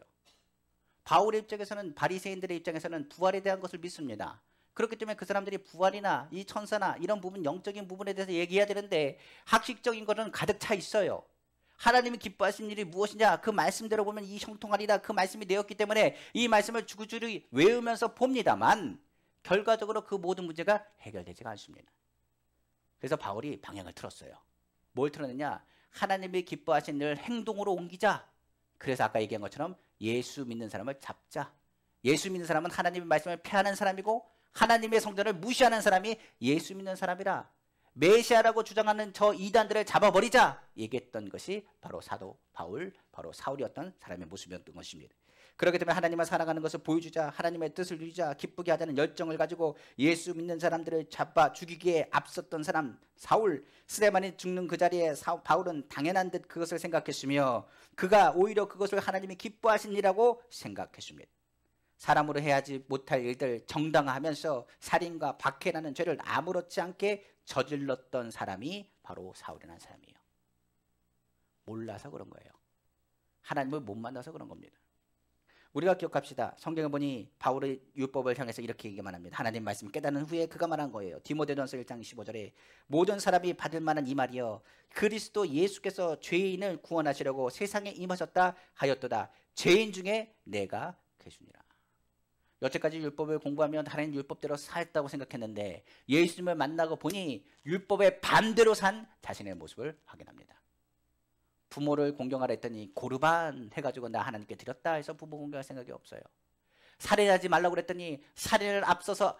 바울의 입장에서는, 바리새인들의 입장에서는 부활에 대한 것을 믿습니다. 그렇기 때문에 그 사람들이 부활이나 이 천사나 이런 부분, 영적인 부분에 대해서 얘기해야 되는데 학식적인 것은 가득 차 있어요. 하나님이 기뻐하신 일이 무엇이냐, 그 말씀대로 보면 이 형통하리라, 그 말씀이 되었기 때문에 이 말씀을 주구주구 외우면서 봅니다만 결과적으로 그 모든 문제가 해결되지가 않습니다. 그래서 바울이 방향을 틀었어요. 뭘 틀었느냐? 하나님이 기뻐하신 일을 행동으로 옮기자. 그래서 아까 얘기한 것처럼 예수 믿는 사람을 잡자. 예수 믿는 사람은 하나님의 말씀을 폐하는 사람이고 하나님의 성전을 무시하는 사람이 예수 믿는 사람이라. 메시아라고 주장하는 저 이단들을 잡아버리자 얘기했던 것이 바로 사도 바울, 바로 사울이었던 사람의 모습이었던 것입니다. 그렇기 때문에 하나님을 사랑하는 것을 보여주자, 하나님의 뜻을 누리자, 기쁘게 하자는 열정을 가지고 예수 믿는 사람들을 잡아 죽이기에 앞섰던 사람 사울, 스데반이 죽는 그 자리에 바울은 당연한 듯 그것을 생각했으며 그가 오히려 그것을 하나님이 기뻐하신 일이라고 생각했습니다. 사람으로 해야지 못할 일들 정당화하면서 살인과 박해라는 죄를 아무렇지 않게 저질렀던 사람이 바로 사울이라는 사람이에요. 몰라서 그런 거예요. 하나님을 못 만나서 그런 겁니다. 우리가 기억합시다. 성경에 보니 바울의 율법을 향해서 이렇게 얘기만 합니다. 하나님 말씀 깨닫는 후에 그가 말한 거예요. 디모데전서 1장 15절에 모든 사람이 받을 만한 이 말이여, 그리스도 예수께서 죄인을 구원하시려고 세상에 임하셨다 하였도다. 죄인 중에 내가 계시니라. 여태까지 율법을 공부하면 다른 율법대로 살았다고 생각했는데 예수님을 만나고 보니 율법의 반대로 산 자신의 모습을 확인합니다. 부모를 공경하라 했더니 고르반 해가지고 나 하나님께 드렸다 해서 부모 공경할 생각이 없어요. 살인하지 말라고 그랬더니 살인을 앞서서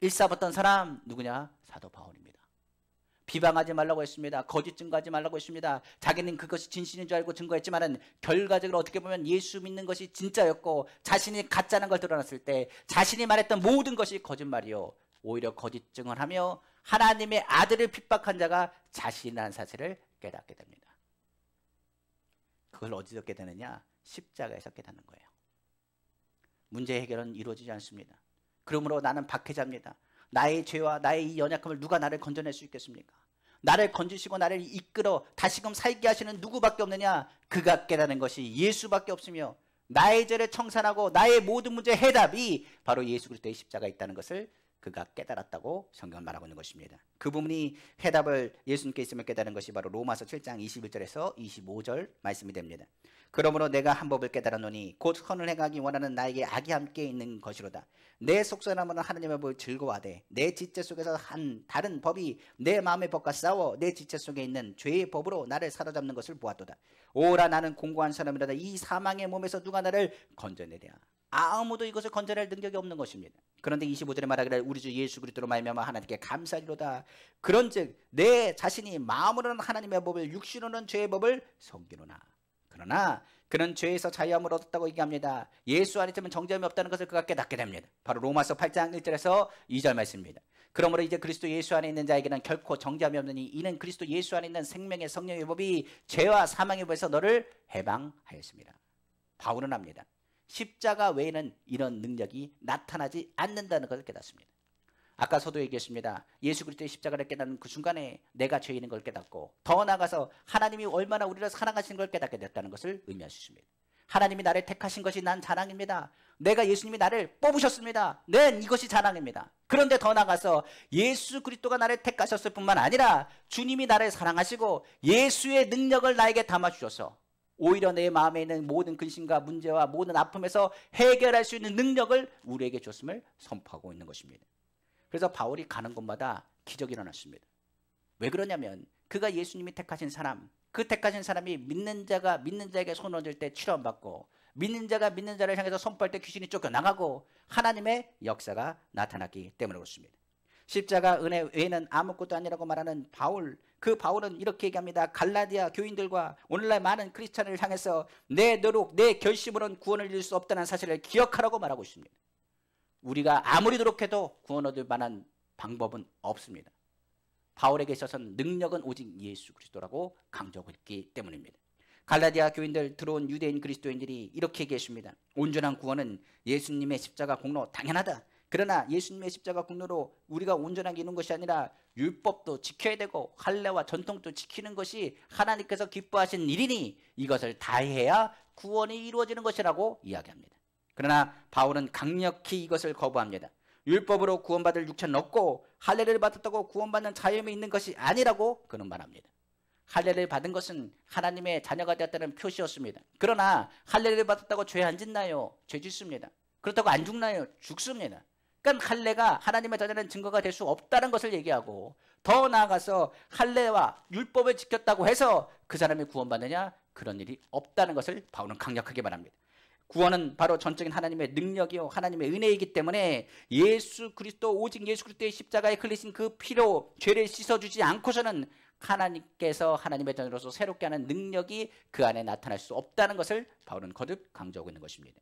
일삼았던 사람 누구냐? 사도 바울입니다. 비방하지 말라고 했습니다. 거짓 증거하지 말라고 했습니다. 자기는 그것이 진실인 줄 알고 증거했지만은 결과적으로 어떻게 보면 예수 믿는 것이 진짜였고 자신이 가짜는 걸 드러났을 때 자신이 말했던 모든 것이 거짓말이요, 오히려 거짓 증언을 하며 하나님의 아들을 핍박한 자가 자신이라는 사실을 깨닫게 됩니다. 그걸 어디서 깨닫느냐? 십자가에서 깨닫는 거예요. 문제 해결은 이루어지지 않습니다. 그러므로 나는 박해자입니다. 나의 죄와 나의 이 연약함을 누가 나를 건져낼 수 있겠습니까? 나를 건지시고 나를 이끌어 다시금 살게 하시는 누구밖에 없느냐? 그가 깨닫는 것이 예수밖에 없으며 나의 죄를 청산하고 나의 모든 문제의 해답이 바로 예수 그리스도의 십자가에 있다는 것을 그가 깨달았다고 성경은 말하고 있는 것입니다. 그 부분이 해답을 예수님께 있으면 깨달은 것이 바로 로마서 7장 21절에서 25절 말씀이 됩니다. 그러므로 내가 한 법을 깨달았노니 곧 선을 행하기 원하는 나에게 악이 함께 있는 것이로다. 내 속사람은 하나님의 법을 즐거워하되 내 지체 속에서 한 다른 법이 내 마음의 법과 싸워 내 지체 속에 있는 죄의 법으로 나를 사로잡는 것을 보았도다. 오라 나는 공고한 사람이라다. 이 사망의 몸에서 누가 나를 건져내랴. 아무도 이것을 건져낼 능력이 없는 것입니다. 그런데 25절에 말하기를 우리 주 예수 그리스도로 말미암아 하나님께 감사하리로다. 그런즉 내 자신이 마음으로는 하나님의 법을 육신으로는 죄의 법을 섬기노나 그러나 그는 죄에서 자유함을 얻었다고 얘기합니다. 예수 안에 있으면 정죄함이 없다는 것을 그가 깨닫게 됩니다. 바로 로마서 8장 1절에서 2절 말씀입니다. 그러므로 이제 그리스도 예수 안에 있는 자에게는 결코 정죄함이 없느니 이는 그리스도 예수 안에 있는 생명의 성령의 법이 죄와 사망의 법에서 너를 해방하였습니다. 바울은 합니다. 십자가 외에는 이런 능력이 나타나지 않는다는 것을 깨닫습니다. 아까 저도 얘기했습니다. 예수 그리스도의 십자가를 깨닫는 그 순간에 내가 죄인인 걸 깨닫고 더 나아가서 하나님이 얼마나 우리를 사랑하시는 걸 깨닫게 됐다는 것을 의미할 수 있습니다. 하나님이 나를 택하신 것이 난 자랑입니다. 내가 예수님이 나를 뽑으셨습니다. 네, 이것이 자랑입니다. 그런데 더 나아가서 예수 그리스도가 나를 택하셨을 뿐만 아니라 주님이 나를 사랑하시고 예수의 능력을 나에게 담아주셔서 오히려 내 마음에 있는 모든 근심과 문제와 모든 아픔에서 해결할 수 있는 능력을 우리에게 줬음을 선포하고 있는 것입니다. 그래서 바울이 가는 곳마다 기적이 일어났습니다. 왜 그러냐면 그가 예수님이 택하신 사람, 그 택하신 사람이 믿는 자가 믿는 자에게 손을 얹을 때 치료받고 믿는 자가 믿는 자를 향해서 선포할 때 귀신이 쫓겨나가고 하나님의 역사가 나타났기 때문에 그렇습니다. 십자가 은혜 외에는 아무것도 아니라고 말하는 바울, 그 바울은 이렇게 얘기합니다. 갈라디아 교인들과 오늘날 많은 크리스찬을 향해서 내 노력, 내 결심으로는 구원을 이룰 수 없다는 사실을 기억하라고 말하고 있습니다. 우리가 아무리 노력해도 구원 얻을 만한 방법은 없습니다. 바울에게 있어서는 능력은 오직 예수 그리스도라고 강조하고 있기 때문입니다. 갈라디아 교인들 들어온 유대인 그리스도인들이 이렇게 얘기했습니다. 온전한 구원은 예수님의 십자가 공로 당연하다. 그러나 예수님의 십자가 공로로 우리가 온전하게 이루는 것이 아니라 율법도 지켜야 되고 할례와 전통도 지키는 것이 하나님께서 기뻐하신 일이니 이것을 다해야 구원이 이루어지는 것이라고 이야기합니다. 그러나 바울은 강력히 이것을 거부합니다. 율법으로 구원받을 육체는 없고 할례를 받았다고 구원받는 자유함이 있는 것이 아니라고 그는 말합니다. 할례를 받은 것은 하나님의 자녀가 되었다는 표시였습니다. 그러나 할례를 받았다고 죄 안 짓나요? 죄 짓습니다. 그렇다고 안 죽나요? 죽습니다. 그러니까 할례가 하나님의 자녀라는 증거가 될 수 없다는 것을 얘기하고, 더 나아가서 할례와 율법을 지켰다고 해서 그 사람이 구원받느냐? 그런 일이 없다는 것을 바울은 강력하게 말합니다. 구원은 바로 전적인 하나님의 능력이요 하나님의 은혜이기 때문에 오직 예수 그리스도의 십자가에 흘리신 그 피로 죄를 씻어주지 않고서는 하나님께서 하나님의 자녀로서 새롭게 하는 능력이 그 안에 나타날 수 없다는 것을 바울은 거듭 강조하고 있는 것입니다.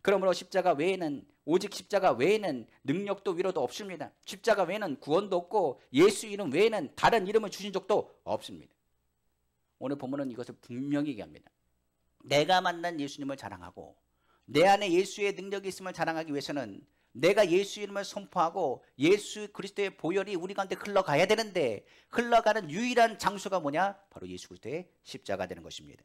그러므로 오직 십자가 외에는 능력도 위로도 없습니다. 십자가 외에는 구원도 없고 예수 이름 외에는 다른 이름을 주신 적도 없습니다. 오늘 본문은 이것을 분명히 얘기합니다. 내가 만난 예수님을 자랑하고 내 안에 예수의 능력이 있음을 자랑하기 위해서는 내가 예수 이름을 선포하고 예수 그리스도의 보혈이 우리 가운데 흘러가야 되는데, 흘러가는 유일한 장소가 뭐냐? 바로 예수 그리스도의 십자가 되는 것입니다.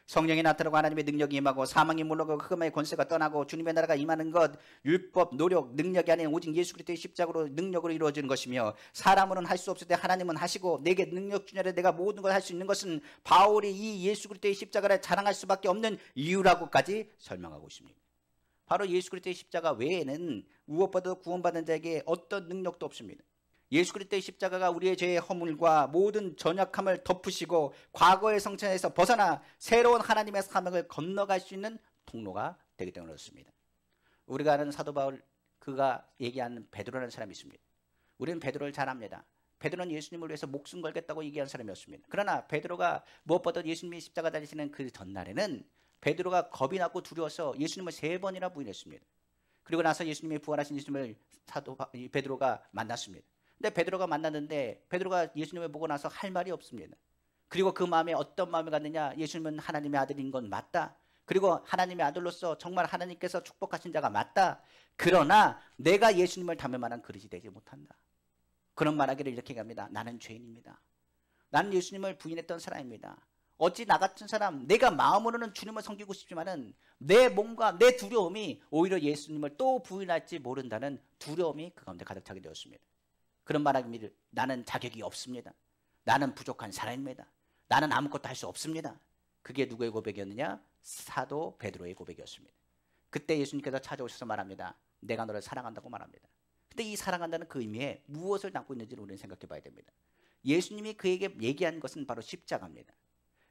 성령이 나타나고 하나님의 능력이 임하고 사망이 물러가고 흑암의 권세가 떠나고 주님의 나라가 임하는 것, 율법, 노력, 능력이 아닌 오직 예수 그리스도의 십자가로 능력으로 이루어지는 것이며, 사람으로는 할 수 없을 때 하나님은 하시고 내게 능력 주냐래 내가 모든 걸 할 수 있는 것은 바울이 이 예수 그리스도의 십자가를 자랑할 수밖에 없는 이유라고까지 설명하고 있습니다. 바로 예수 그리스도의 십자가 외에는 무엇보다도 구원받은 자에게 어떤 능력도 없습니다. 예수 그리스도의 십자가가 우리의 죄의 허물과 모든 전역함을 덮으시고 과거의 성천에서 벗어나 새로운 하나님의 사명을 건너갈 수 있는 통로가 되기 때문에 그렇습니다. 우리가 아는 사도 바울, 그가 얘기하는 베드로라는 사람이 있습니다. 우리는 베드로를 잘 압니다. 베드로는 예수님을 위해서 목숨 걸겠다고 얘기한 사람이었습니다. 그러나 베드로가 무엇보다 예수님이 십자가 달리시는 그 전날에는 베드로가 겁이 나고 두려워서 예수님을 3번이나 부인했습니다. 그리고 나서 예수님이 부활하신 예수님을 베드로가 만났습니다. 근데 베드로가 만났는데 베드로가 예수님을 보고 나서 할 말이 없습니다. 그리고 그 마음에 어떤 마음이 갔느냐? 예수님은 하나님의 아들인 건 맞다. 그리고 하나님의 아들로서 정말 하나님께서 축복하신 자가 맞다. 그러나 내가 예수님을 닮을 만한 그릇이 되지 못한다. 그런 말하기를 이렇게 합니다. 나는 죄인입니다. 나는 예수님을 부인했던 사람입니다. 어찌 나 같은 사람, 내가 마음으로는 주님을 섬기고 싶지만은 내 몸과 내 두려움이 오히려 예수님을 또 부인할지 모른다는 두려움이 그 가운데 가득 차게 되었습니다. 그런 말하기를 나는 자격이 없습니다. 나는 부족한 사람입니다. 나는 아무것도 할 수 없습니다. 그게 누구의 고백이었느냐? 사도 베드로의 고백이었습니다. 그때 예수님께서 찾아오셔서 말합니다. 내가 너를 사랑한다고 말합니다. 근데 이 사랑한다는 그 의미에 무엇을 담고 있는지를 우리는 생각해 봐야 됩니다. 예수님이 그에게 얘기한 것은 바로 십자가입니다.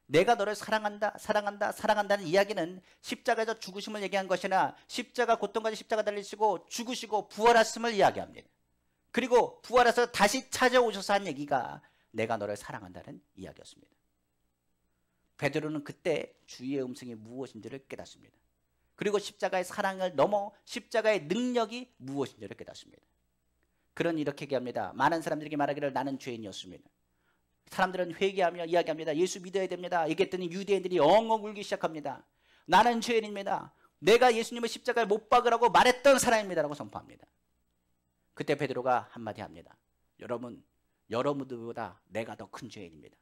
내가 너를 사랑한다는 이야기는 십자가에서 죽으심을 얘기한 것이나 십자가 고통까지 십자가 달리시고 죽으시고 부활하심을 이야기합니다. 그리고 부활해서 다시 찾아오셔서 한 얘기가 내가 너를 사랑한다는 이야기였습니다. 베드로는 그때 주의 음성이 무엇인지를 깨닫습니다. 그리고 십자가의 사랑을 넘어 십자가의 능력이 무엇인지를 깨닫습니다. 그런 이렇게 얘기합니다. 많은 사람들에게 말하기를 나는 죄인이었습니다. 사람들은 회개하며 이야기합니다. 예수 믿어야 됩니다. 얘기했더니 유대인들이 엉엉 울기 시작합니다. 나는 죄인입니다. 내가 예수님을 십자가에 못 박으라고 말했던 사람입니다 라고 선포합니다. 그때 베드로가 한마디 합니다. 여러분들보다 내가 더 큰 죄인입니다.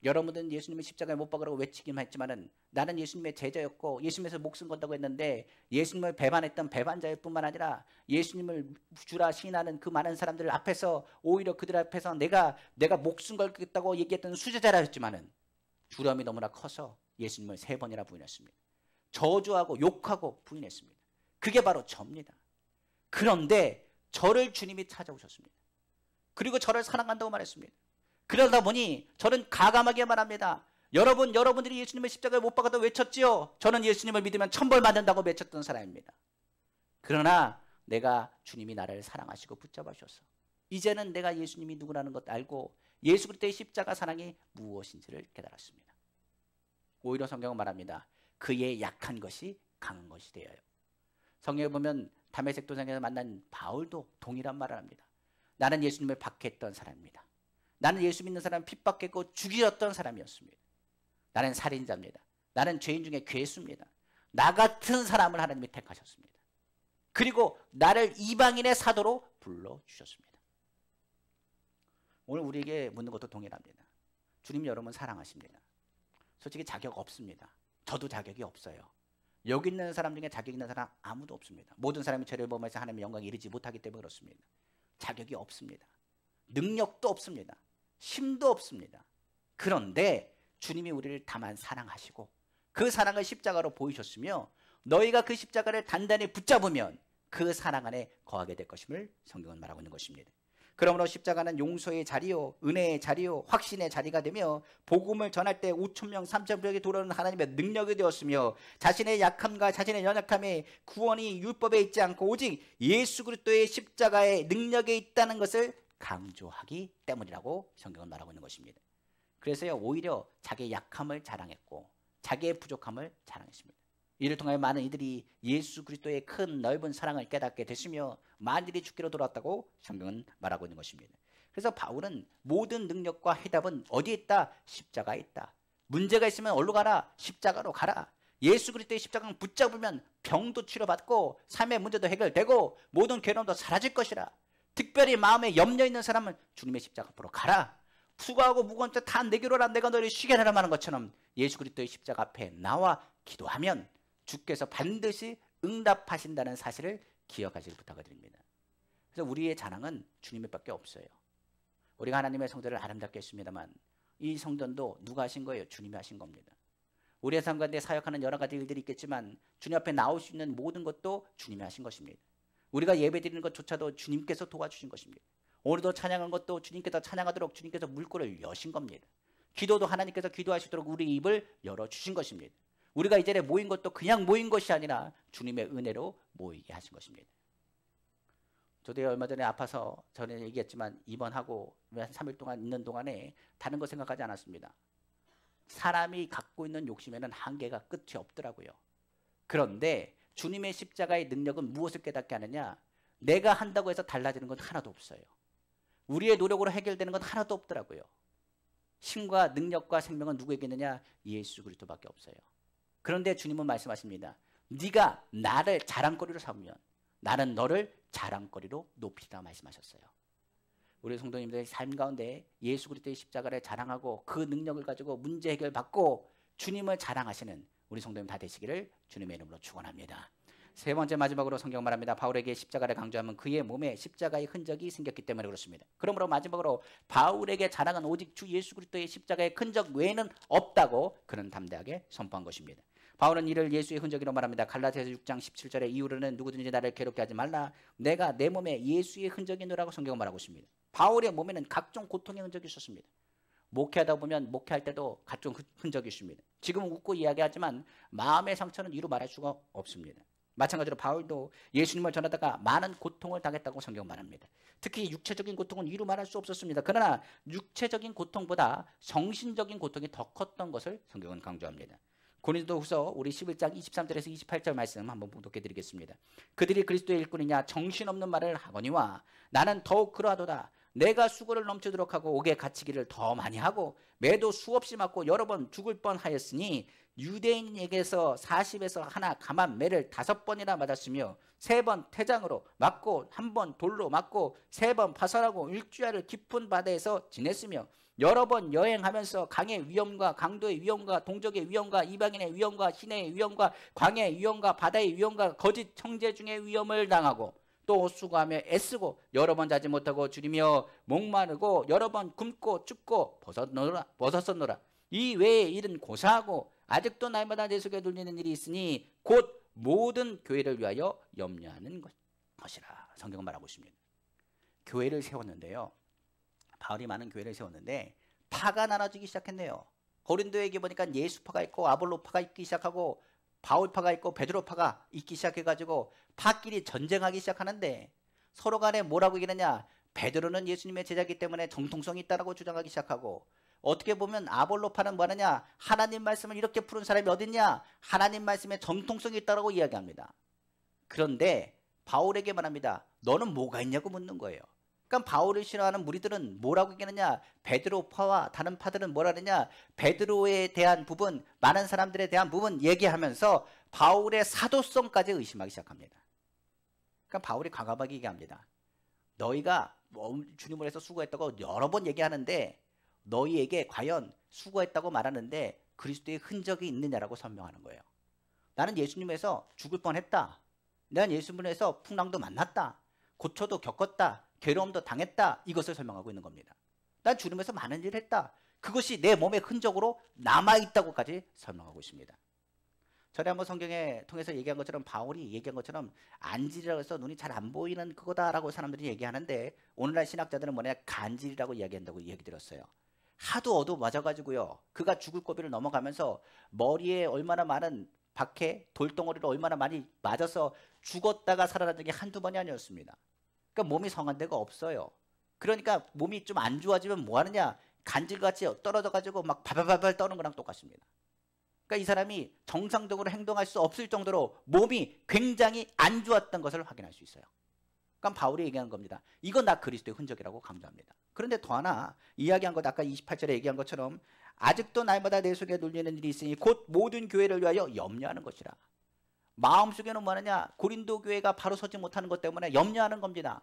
여러분들은 예수님을 십자가에 못 박으라고 외치기만 했지만은 나는 예수님의 제자였고 예수님에서 목숨 건다고 했는데 예수님을 배반했던 배반자일 뿐만 아니라 예수님을 주라 시인하는 그 많은 사람들 앞에서 오히려 그들 앞에서 내가 목숨 걸겠다고 얘기했던 수제자라였지만은 두려움이 너무나 커서 예수님을 3번이나 부인했습니다. 저주하고 욕하고 부인했습니다. 그게 바로 저입니다. 그런데 저를 주님이 찾아오셨습니다. 그리고 저를 사랑한다고 말했습니다. 그러다 보니 저는 가감하게 말합니다. 여러분들이 예수님을 십자가에 못 박아도 외쳤지요. 저는 예수님을 믿으면 천벌 받는다고 외쳤던 사람입니다. 그러나 내가 주님이 나를 사랑하시고 붙잡아 주셔서 이제는 내가 예수님이 누구라는 것 알고 예수 그리스도의 십자가 사랑이 무엇인지를 깨달았습니다. 오히려 성경은 말합니다. 그의 약한 것이 강한 것이 되어요. 성경에 보면 다메섹 도상에서 만난 바울도 동일한 말을 합니다. 나는 예수님을 박해했던 사람입니다. 나는 예수 믿는 사람 핍박했고 죽였던 사람이었습니다. 나는 살인자입니다. 나는 죄인 중에 괴수입니다. 나 같은 사람을 하나님이 택하셨습니다. 그리고 나를 이방인의 사도로 불러주셨습니다. 오늘 우리에게 묻는 것도 동일합니다. 주님 여러분 사랑하십니다. 솔직히 자격 없습니다. 저도 자격이 없어요. 여기 있는 사람 중에 자격 있는 사람 아무도 없습니다. 모든 사람이 죄를 범해서 하나님의 영광에 이르지 못하기 때문에 그렇습니다. 자격이 없습니다. 능력도 없습니다. 힘도 없습니다. 그런데 주님이 우리를 다만 사랑하시고 그 사랑을 십자가로 보이셨으며 너희가 그 십자가를 단단히 붙잡으면 그 사랑 안에 거하게 될 것임을 성경은 말하고 있는 것입니다. 그러므로 십자가는 용서의 자리요, 은혜의 자리요, 확신의 자리가 되며 복음을 전할 때 5,000명, 3,000명이 돌아오는 하나님의 능력이 되었으며 자신의 약함과 자신의 연약함에 구원이 율법에 있지 않고 오직 예수 그리스도의 십자가의 능력에 있다는 것을 강조하기 때문이라고 성경은 말하고 있는 것입니다. 그래서요 오히려 자기의 약함을 자랑했고 자기의 부족함을 자랑했습니다. 이를 통하여 많은 이들이 예수 그리스도의 큰 넓은 사랑을 깨닫게 됐으며 만일이 죽기로 돌아왔다고 성경은 말하고 있는 것입니다. 그래서 바울은 모든 능력과 해답은 어디에 있다? 십자가에 있다. 문제가 있으면 어디로 가라? 십자가로 가라. 예수 그리스도의 십자가를 붙잡으면 병도 치료받고 삶의 문제도 해결되고 모든 괴로움도 사라질 것이라. 특별히 마음에 염려 있는 사람은 주님의 십자가 앞으로 가라. 수고하고 무거운 자 다 내게로 오라. 내가 너를 쉬게 하라 하는 것처럼 예수 그리스도의 십자가 앞에 나와 기도하면 주께서 반드시 응답하신다는 사실을 기억하시길 부탁을 드립니다. 그래서 우리의 자랑은 주님의 밖에 없어요. 우리가 하나님의 성전을 아름답게 했습니다만 이 성전도 누가 하신 거예요? 주님이 하신 겁니다. 우리의 삶 가운데 사역하는 여러 가지 일들이 있겠지만 주님 앞에 나올 수 있는 모든 것도 주님이 하신 것입니다. 우리가 예배드리는 것조차도 주님께서 도와주신 것입니다. 오늘도 찬양한 것도 주님께서 찬양하도록 주님께서 물꼬를 여신 겁니다. 기도도 하나님께서 기도하시도록 우리 입을 열어주신 것입니다. 우리가 이 자리에 모인 것도 그냥 모인 것이 아니라 주님의 은혜로 모이게 하신 것입니다. 저도 얼마 전에 아파서 전에 얘기했지만 입원하고 한 3일 동안 있는 동안에 다른 거 생각하지 않았습니다. 사람이 갖고 있는 욕심에는 한계가 끝이 없더라고요. 그런데 주님의 십자가의 능력은 무엇을 깨닫게 하느냐? 내가 한다고 해서 달라지는 건 하나도 없어요. 우리의 노력으로 해결되는 건 하나도 없더라고요. 힘과 능력과 생명은 누구에게 있느냐? 예수 그리스도밖에 없어요. 그런데 주님은 말씀하십니다. 네가 나를 자랑거리로 삼으면 나는 너를 자랑거리로 높이리라 말씀하셨어요. 우리 성도님들의 삶 가운데 예수 그리스도의 십자가를 자랑하고 그 능력을 가지고 문제 해결받고 주님을 자랑하시는 우리 성도님 다 되시기를 주님의 이름으로 축원합니다. 세 번째 마지막으로 성경 말합니다. 바울에게 십자가를 강조하면 그의 몸에 십자가의 흔적이 생겼기 때문에 그렇습니다. 그러므로 마지막으로 바울에게 자랑은 오직 주 예수 그리스도의 십자가의 흔적 외에는 없다고 그는 담대하게 선포한 것입니다. 바울은 이를 예수의 흔적이라고 말합니다. 갈라디아서 6장 17절에 이후로는 누구든지 나를 괴롭게 하지 말라. 내가 내 몸에 예수의 흔적이 있노라고 성경은 말하고 있습니다. 바울의 몸에는 각종 고통의 흔적이 있었습니다. 목회하다 보면 목회할 때도 각종 흔적이 있습니다. 지금은 웃고 이야기하지만 마음의 상처는 이루 말할 수가 없습니다. 마찬가지로 바울도 예수님을 전하다가 많은 고통을 당했다고 성경 말합니다. 특히 육체적인 고통은 이루 말할 수 없었습니다. 그러나 육체적인 고통보다 정신적인 고통이 더 컸던 것을 성경은 강조합니다. 고린도후서 우리 11장 23절에서 28절 말씀 한번 봉독해 드리겠습니다. 그들이 그리스도의 일꾼이냐 정신없는 말을 하거니와 나는 더욱 그러하도다. 내가 수고를 넘치도록 하고 옥에 갇히기를 더 많이 하고 매도 수없이 맞고 여러 번 죽을 뻔하였으니 유대인에게서 40에서 하나 감한 매를 5번이나 맞았으며 3번 태장으로 맞고 1번 돌로 맞고 3번 파산하고 일주일을 깊은 바다에서 지냈으며 여러 번 여행하면서 강의 위험과 강도의 위험과 동족의 위험과 이방인의 위험과 시내의 위험과 광야의 위험과 바다의 위험과 거짓 형제 중의 위험을 당하고 또 수고하며 애쓰고 여러 번 자지 못하고 줄이며 목마르고 여러 번 굶고 춥고 벗었노라. 이 외에 일은 고사하고 아직도 날마다 내 속에 돌리는 일이 있으니 곧 모든 교회를 위하여 염려하는 것이라. 성경은 말하고 있습니다. 교회를 세웠는데요. 바울이 많은 교회를 세웠는데 파가 나눠지기 시작했네요. 고린도에게 보니까 예수파가 있고 아볼로파가 있기 시작하고 바울파가 있고 베드로파가 있기 시작해가지고 파끼리 전쟁하기 시작하는데 서로 간에 뭐라고 얘기하느냐? 베드로는 예수님의 제자이기 때문에 정통성이 있다라고 주장하기 시작하고 어떻게 보면 아볼로파는 뭐하느냐? 하나님 말씀을 이렇게 푸는 사람이 어딨냐? 하나님 말씀에 정통성이 있다라고 이야기합니다. 그런데 바울에게 말합니다. 너는 뭐가 있냐고 묻는 거예요. 그러니까 바울을 싫어하는 무리들은 뭐라고 얘기하느냐? 베드로파와 다른 파들은 뭐라 하느냐? 베드로에 대한 부분, 많은 사람들에 대한 부분 얘기하면서 바울의 사도성까지 의심하기 시작합니다. 그러니까 바울이 과감하게 얘기합니다. 너희가 주님을 위해서 수고했다고 여러 번 얘기하는데 너희에게 과연 수고했다고 말하는데 그리스도의 흔적이 있느냐라고 설명하는 거예요. 나는 예수님에서 죽을 뻔했다. 나는 예수님에서 풍랑도 만났다. 고초도 겪었다. 괴로움도 당했다. 이것을 설명하고 있는 겁니다. 난 주님에서 많은 일을 했다. 그것이 내 몸의 흔적으로 남아있다고까지 설명하고 있습니다. 전에 한번 성경에 통해서 얘기한 것처럼 바울이 얘기한 것처럼 안질이라고 해서 눈이 잘 안 보이는 그거다라고 사람들이 얘기하는데 오늘날 신학자들은 뭐냐 간질이라고 이야기한다고 얘기 들었어요. 하도 얻어 맞아가지고요. 그가 죽을 고비를 넘어가면서 머리에 얼마나 많은 박해, 돌덩어리를 얼마나 많이 맞아서 죽었다가 살아난 적이 한두 번이 아니었습니다. 그러니까 몸이 성한 데가 없어요. 그러니까 몸이 좀 안 좋아지면 뭐 하느냐? 간질같이 떨어져가지고 막 바발바발 떠는 거랑 똑같습니다. 그러니까 이 사람이 정상적으로 행동할 수 없을 정도로 몸이 굉장히 안 좋았던 것을 확인할 수 있어요. 그러니까 바울이 얘기하는 겁니다. 이건 나 그리스도의 흔적이라고 강조합니다. 그런데 더 하나 이야기한 것 아까 28절에 얘기한 것처럼 아직도 날마다 내 속에 눌리는 일이 있으니 곧 모든 교회를 위하여 염려하는 것이라. 마음속에는 뭐 하느냐? 고린도 교회가 바로 서지 못하는 것 때문에 염려하는 겁니다.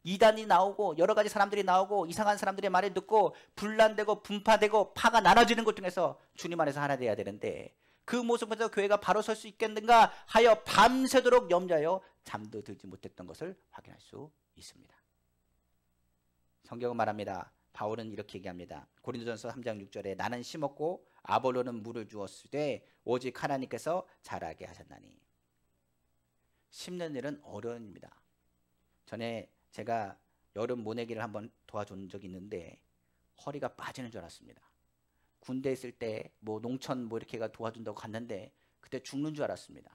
이단이 나오고 여러 가지 사람들이 나오고 이상한 사람들의 말을 듣고 분란되고 분파되고 파가 나눠지는 것 중에서 주님 안에서 하나 돼야 되는데 그 모습에서 교회가 바로 설 수 있겠는가 하여 밤새도록 염려하여 잠도 들지 못했던 것을 확인할 수 있습니다. 성경은 말합니다. 바울은 이렇게 얘기합니다. 고린도전서 3장 6절에 나는 심었고 아볼로는 물을 주었을 때 오직 하나님께서 자라게 하셨나니. 심는 일은 어려운 일입니다. 전에 제가 여름 모내기를 한번 도와준 적이 있는데 허리가 빠지는 줄 알았습니다. 군대 있을 때 뭐 농촌 뭐 이렇게가 도와준다고 갔는데 그때 죽는 줄 알았습니다.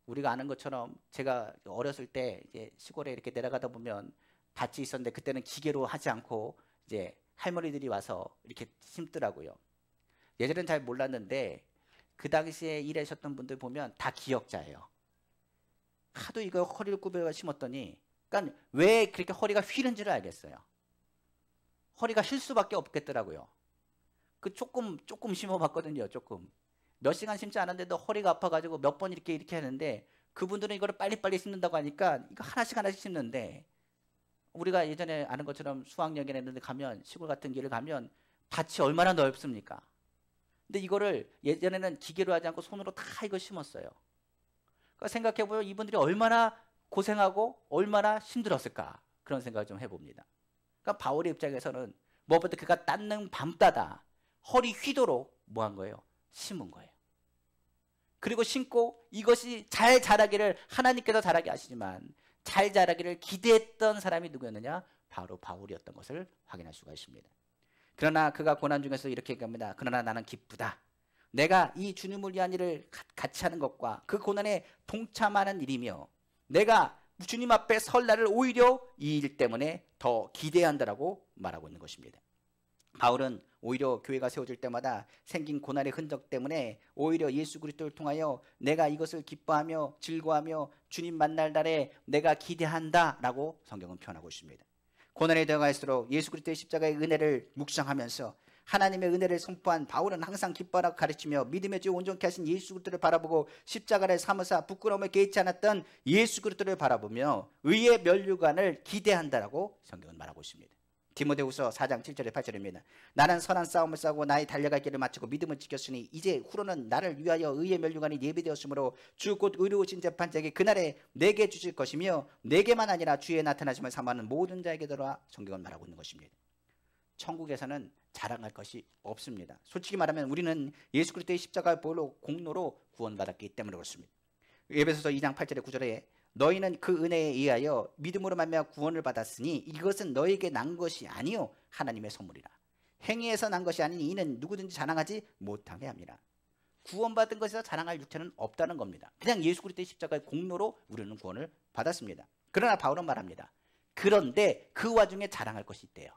우리가 아는 것처럼 제가 어렸을 때 이제 시골에 이렇게 내려가다 보면 밭이 있었는데 그때는 기계로 하지 않고 이제 할머니들이 와서 이렇게 심더라고요. 예전엔 잘 몰랐는데 그 당시에 일하셨던 분들 보면 다 기역자예요. 하도 이거 허리를 굽혀 심었더니 그러니까 왜 그렇게 허리가 휘는지를 알겠어요. 허리가 휠 수밖에 없겠더라고요. 그 조금 심어봤거든요. 조금 몇 시간 심지 않았는데도 허리가 아파가지고 몇 번 이렇게 하는데 그분들은 이거를 빨리빨리 심는다고 하니까 이거 하나씩 심는데 우리가 예전에 아는 것처럼 수학여행에 있는데 가면 시골 같은 길을 가면 밭이 얼마나 넓습니까? 근데 이거를 예전에는 기계로 하지 않고 손으로 다 이거 심었어요. 그러니까 생각해보면 이분들이 얼마나 고생하고 얼마나 힘들었을까 그런 생각을 좀 해봅니다. 그러니까 바울의 입장에서는 무엇보다 그가 땄는 밤따다 허리 휘도록 뭐 한 거예요? 심은 거예요. 그리고 심고 이것이 잘 자라기를 하나님께서 자라게 하시지만 잘 자라기를 기대했던 사람이 누구였느냐? 바로 바울이었던 것을 확인할 수가 있습니다. 그러나 그가 고난 중에서 이렇게 얘기합니다. 그러나 나는 기쁘다. 내가 이 주님을 위한 일을 같이 하는 것과 그 고난에 동참하는 일이며 내가 주님 앞에 설 날을 오히려 이 일 때문에 더 기대한다라고 말하고 있는 것입니다. 바울은 오히려 교회가 세워질 때마다 생긴 고난의 흔적 때문에 오히려 예수 그리스도를 통하여 내가 이것을 기뻐하며 즐거워하며 주님 만날 날에 내가 기대한다라고 성경은 표현하고 있습니다. 고난에 들어갈수록 예수 그리스도의 십자가의 은혜를 묵상하면서 하나님의 은혜를 선포한 바울은 항상 기뻐하라고 가르치며 믿음의 주 온전케 하신 예수 그리스도를 바라보고 십자가를 삼으사 부끄러움을 개의치 않았던 예수 그리스도를 바라보며 의의 면류관을 기대한다라고 성경은 말하고 있습니다. 디모데후서 4장 7절에 8절입니다. 나는 선한 싸움을 싸우고 나의 달려갈 길을 마치고 믿음을 지켰으니 이제 후로는 나를 위하여 의의 면류관이 예비되었으므로 주 곧 의로우신 재판장이 그날에 내게 주실 것이며 내게만 아니라 주의 나타나심을 사모하는 모든 자에게 들어와 성경은 말하고 있는 것입니다. 천국에서는 자랑할 것이 없습니다. 솔직히 말하면 우리는 예수 그리스도의 십자가의 보혈로 공로로 구원받았기 때문에 그렇습니다. 에베소서 2장 8절에 9절에 너희는 그 은혜에 의하여 믿음으로 말미암아 구원을 받았으니 이것은 너에게 난 것이 아니요 하나님의 선물이라. 행위에서 난 것이 아니니 이는 누구든지 자랑하지 못하게 합니다. 구원받은 것에서 자랑할 유태는 없다는 겁니다. 그냥 예수 그리스도의 십자가의 공로로 우리는 구원을 받았습니다. 그러나 바울은 말합니다. 그런데 그 와중에 자랑할 것이 있대요.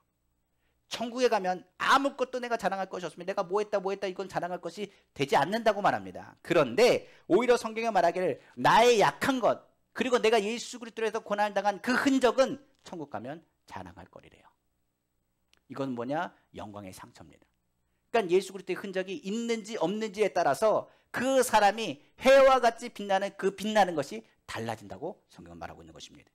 천국에 가면 아무것도 내가 자랑할 것이 없습니다. 내가 뭐 했다 이건 자랑할 것이 되지 않는다고 말합니다. 그런데 오히려 성경에 말하기를 나의 약한 것 그리고 내가 예수 그리스도에서 고난을 당한 그 흔적은 천국 가면 자랑할 거리래요. 이건 뭐냐? 영광의 상처입니다. 그러니까 예수 그리스도의 흔적이 있는지 없는지에 따라서 그 사람이 해와 같이 빛나는 그 빛나는 것이 달라진다고 성경은 말하고 있는 것입니다.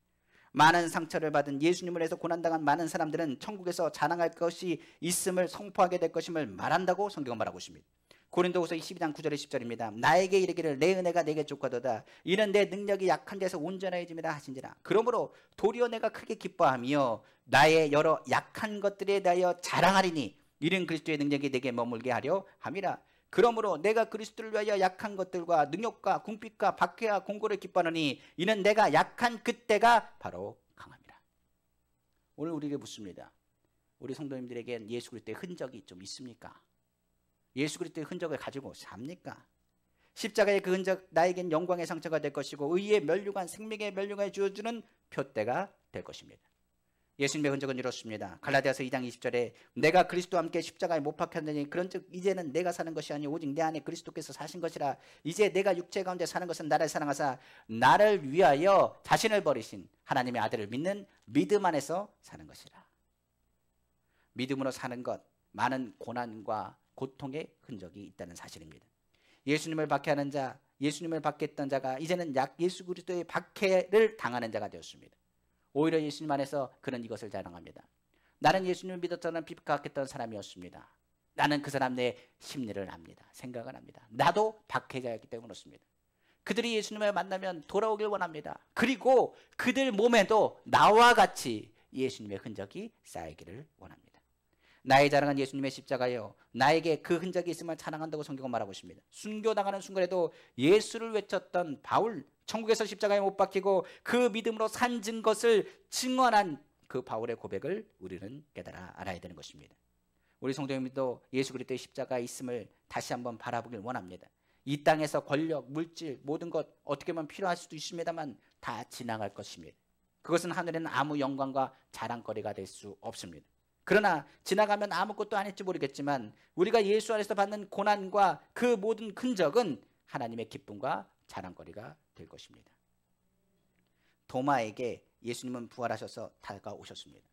많은 상처를 받은 예수님을 해서 고난당한 많은 사람들은 천국에서 자랑할 것이 있음을 선포하게 될 것임을 말한다고 성경은 말하고 있습니다. 고린도후서 12장 9절에 10절입니다. 나에게 이르기를 내 은혜가 내게 족하도다. 이는 내 능력이 약한 데서 온전해짐이라 하신지라. 그러므로 도리어 내가 크게 기뻐하며 나의 여러 약한 것들에 대하여 자랑하리니 이는 그리스도의 능력이 내게 머물게 하려 함이라. 그러므로 내가 그리스도를 위하여 약한 것들과 능욕과 궁핍과 박해와 공고를 기뻐하노니 이는 내가 약한 그때가 바로 강함이라. 오늘 우리에게 묻습니다. 우리 성도님들에겐 예수 그리스도의 흔적이 좀 있습니까? 예수 그리스도의 흔적을 가지고 삽니까? 십자가의 그 흔적 나에겐 영광의 상처가 될 것이고 의의 면류관 생명의 면류관을 주어주는 표대가 될 것입니다. 예수님의 흔적은 이렇습니다. 갈라디아서 2장 20절에 내가 그리스도와 함께 십자가에 못 박혔느니 그런즉 이제는 내가 사는 것이 아니 오직 내 안에 그리스도께서 사신 것이라. 이제 내가 육체 가운데 사는 것은 나를 사랑하사 나를 위하여 자신을 버리신 하나님의 아들을 믿는 믿음 안에서 사는 것이라. 믿음으로 사는 것, 많은 고난과 고통의 흔적이 있다는 사실입니다. 예수님을 박해하는 자, 예수님을 박해했던 자가 이제는 예수 그리스도의 박해를 당하는 자가 되었습니다. 오히려 예수님 안에서 그는 이것을 자랑합니다. 나는 예수님을 믿었던 비박했던 사람이었습니다. 나는 그 사람 내 심리를 압니다. 생각을 합니다. 나도 박해자였기 때문에 그렇습니다. 그들이 예수님을 만나면 돌아오길 원합니다. 그리고 그들 몸에도 나와 같이 예수님의 흔적이 쌓이기를 원합니다. 나의 자랑은 예수님의 십자가요. 나에게 그 흔적이 있으면 자랑한다고 성경은 말하고 있습니다. 순교당하는 순간에도 예수를 외쳤던 바울, 천국에서 십자가에 못 박히고 그 믿음으로 산 것을 증언한 그 바울의 고백을 우리는 깨달아 알아야 되는 것입니다. 우리 성도님들도 예수 그리스도의 십자가에 있음을 다시 한번 바라보길 원합니다. 이 땅에서 권력, 물질, 모든 것 어떻게 보면 필요할 수도 있습니다만 다 지나갈 것입니다. 그것은 하늘에는 아무 영광과 자랑거리가 될 수 없습니다. 그러나 지나가면 아무것도 아닐지 모르겠지만 우리가 예수 안에서 받는 고난과 그 모든 흔적은 하나님의 기쁨과 자랑거리가 될 것입니다. 도마에게 예수님은 부활하셔서 다가오셨습니다.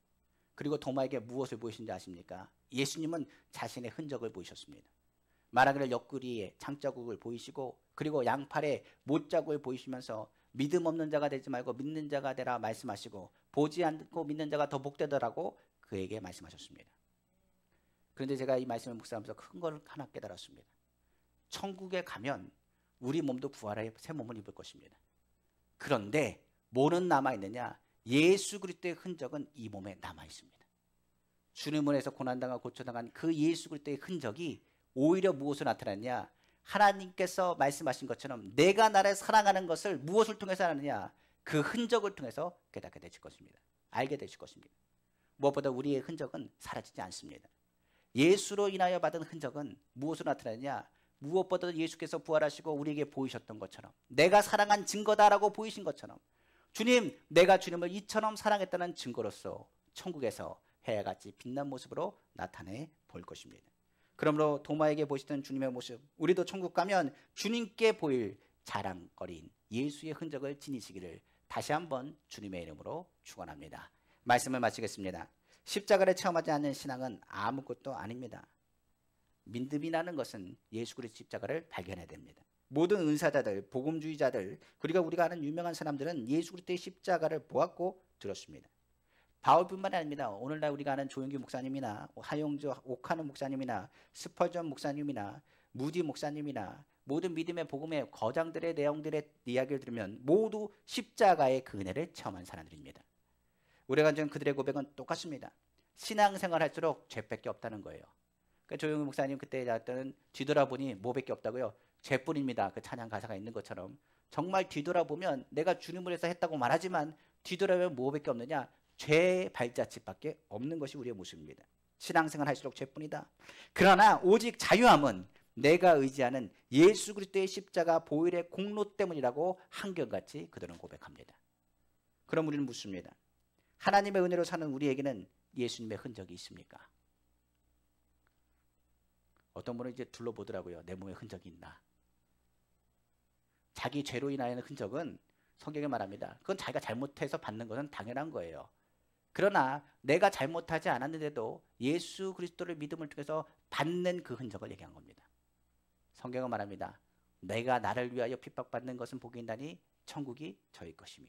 그리고 도마에게 무엇을 보이신지 아십니까? 예수님은 자신의 흔적을 보이셨습니다. 말하기를 옆구리에 장자국을 보이시고 그리고 양팔에 못자국을 보이시면서 믿음 없는 자가 되지 말고 믿는 자가 되라 말씀하시고 보지 않고 믿는 자가 더 복되더라고 그에게 말씀하셨습니다. 그런데 제가 이 말씀을 묵상하면서 큰 걸 하나 깨달았습니다. 천국에 가면 우리 몸도 부활해 새 몸을 입을 것입니다. 그런데 뭐는 남아있느냐? 예수 그리스도의 흔적은 이 몸에 남아있습니다. 주님을 해서 고난당하고 고쳐당한 그 예수 그리스도의 흔적이 오히려 무엇으로 나타났냐? 하나님께서 말씀하신 것처럼 내가 나를 사랑하는 것을 무엇을 통해서 하느냐? 그 흔적을 통해서 깨닫게 되실 것입니다. 알게 되실 것입니다. 무엇보다 우리의 흔적은 사라지지 않습니다. 예수로 인하여 받은 흔적은 무엇으로 나타나느냐? 무엇보다도 예수께서 부활하시고 우리에게 보이셨던 것처럼 내가 사랑한 증거다라고 보이신 것처럼 주님, 내가 주님을 이처럼 사랑했다는 증거로서 천국에서 해같이 빛난 모습으로 나타내 볼 것입니다. 그러므로 도마에게 보시던 주님의 모습, 우리도 천국 가면 주님께 보일 자랑거리인 예수의 흔적을 지니시기를 다시 한번 주님의 이름으로 축원합니다. 말씀을 마치겠습니다. 십자가를 체험하지 않는 신앙은 아무것도 아닙니다. 믿음이라는 것은 예수 그리스도 십자가를 발견해야 됩니다. 모든 은사자들, 복음주의자들, 그리고 우리가 아는 유명한 사람들은 예수 그리스도의 십자가를 보았고 들었습니다. 바울뿐만 아닙니다. 오늘날 우리가 아는 조영규 목사님이나 하용조 오카노 목사님이나 스펄전 목사님이나 무디 목사님이나 모든 믿음의 복음의 거장들의 내용들의 이야기를 들으면 모두 십자가의 그 은혜를 체험한 사람들입니다. 우리가 가진 그들의 고백은 똑같습니다. 신앙생활 할수록 죄밖에 없다는 거예요. 그러니까 조영규 목사님 그때 나왔던 뒤돌아보니 뭐밖에 없다고요? 죄뿐입니다. 그 찬양 가사가 있는 것처럼 정말 뒤돌아보면 내가 주님을 위해서 했다고 말하지만 뒤돌아보면 뭐밖에 없느냐? 죄의 발자취밖에 없는 것이 우리의 모습입니다. 신앙생활 할수록 죄뿐이다. 그러나 오직 자유함은 내가 의지하는 예수 그리스도의 십자가 보혈의 공로 때문이라고 한결같이 그들은 고백합니다. 그럼 우리는 묻습니다. 하나님의 은혜로 사는 우리에게는 예수님의 흔적이 있습니까? 어떤 분은 이제 둘러보더라고요. 내 몸에 흔적이 있나? 자기 죄로 인하여 흔적은 성경에 말합니다. 그건 자기가 잘못해서 받는 것은 당연한 거예요. 그러나 내가 잘못하지 않았는데도 예수 그리스도를 믿음을 통해서 받는 그 흔적을 얘기한 겁니다. 성경은 말합니다. 내가 나를 위하여 핍박받는 것은 복이 있나니 천국이 저희 것이며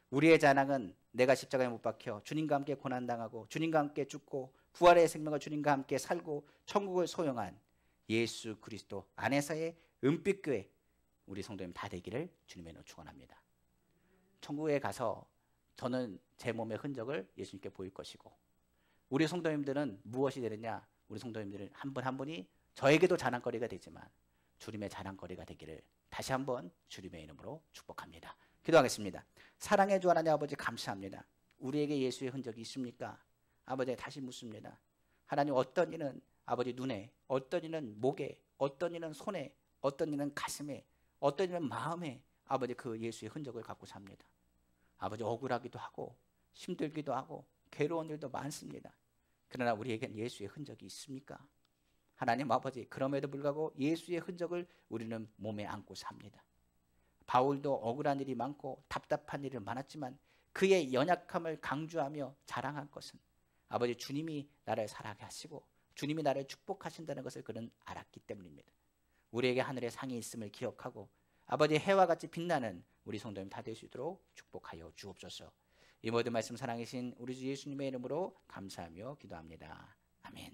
우리의 자랑은 내가 십자가에 못 박혀 주님과 함께 고난당하고 주님과 함께 죽고 부활의 생명을 주님과 함께 살고 천국을 소용한 예수 그리스도 안에서의 은빛교회 우리 성도님 다 되기를 주님의 이름으로 축원합니다. 천국에 가서 저는 제 몸의 흔적을 예수님께 보일 것이고 우리 성도님들은 무엇이 되느냐? 우리 성도님들은 한 분 한 분이 저에게도 자랑거리가 되지만 주님의 자랑거리가 되기를 다시 한번 주님의 이름으로 축복합니다. 기도하겠습니다. 사랑의 주 하나님 아버지 감사합니다. 우리에게 예수의 흔적이 있습니까? 아버지 다시 묻습니다. 하나님 어떤 이는 아버지 눈에, 어떤 이는 목에, 어떤 이는 손에, 어떤 이는 가슴에, 어떤 이는 마음에 아버지 그 예수의 흔적을 갖고 삽니다. 아버지 억울하기도 하고 힘들기도 하고 괴로운 일도 많습니다. 그러나 우리에겐 예수의 흔적이 있습니까? 하나님 아버지 그럼에도 불구하고 예수의 흔적을 우리는 몸에 안고 삽니다. 바울도 억울한 일이 많고 답답한 일이 많았지만 그의 연약함을 강조하며 자랑한 것은 아버지 주님이 나를 사랑하게 하시고 주님이 나를 축복하신다는 것을 그는 알았기 때문입니다. 우리에게 하늘의 상이 있음을 기억하고 아버지 해와 같이 빛나는 우리 성도님 다 될 수 있도록 축복하여 주옵소서. 이 모든 말씀 사랑하신 우리 주 예수님의 이름으로 감사하며 기도합니다. 아멘.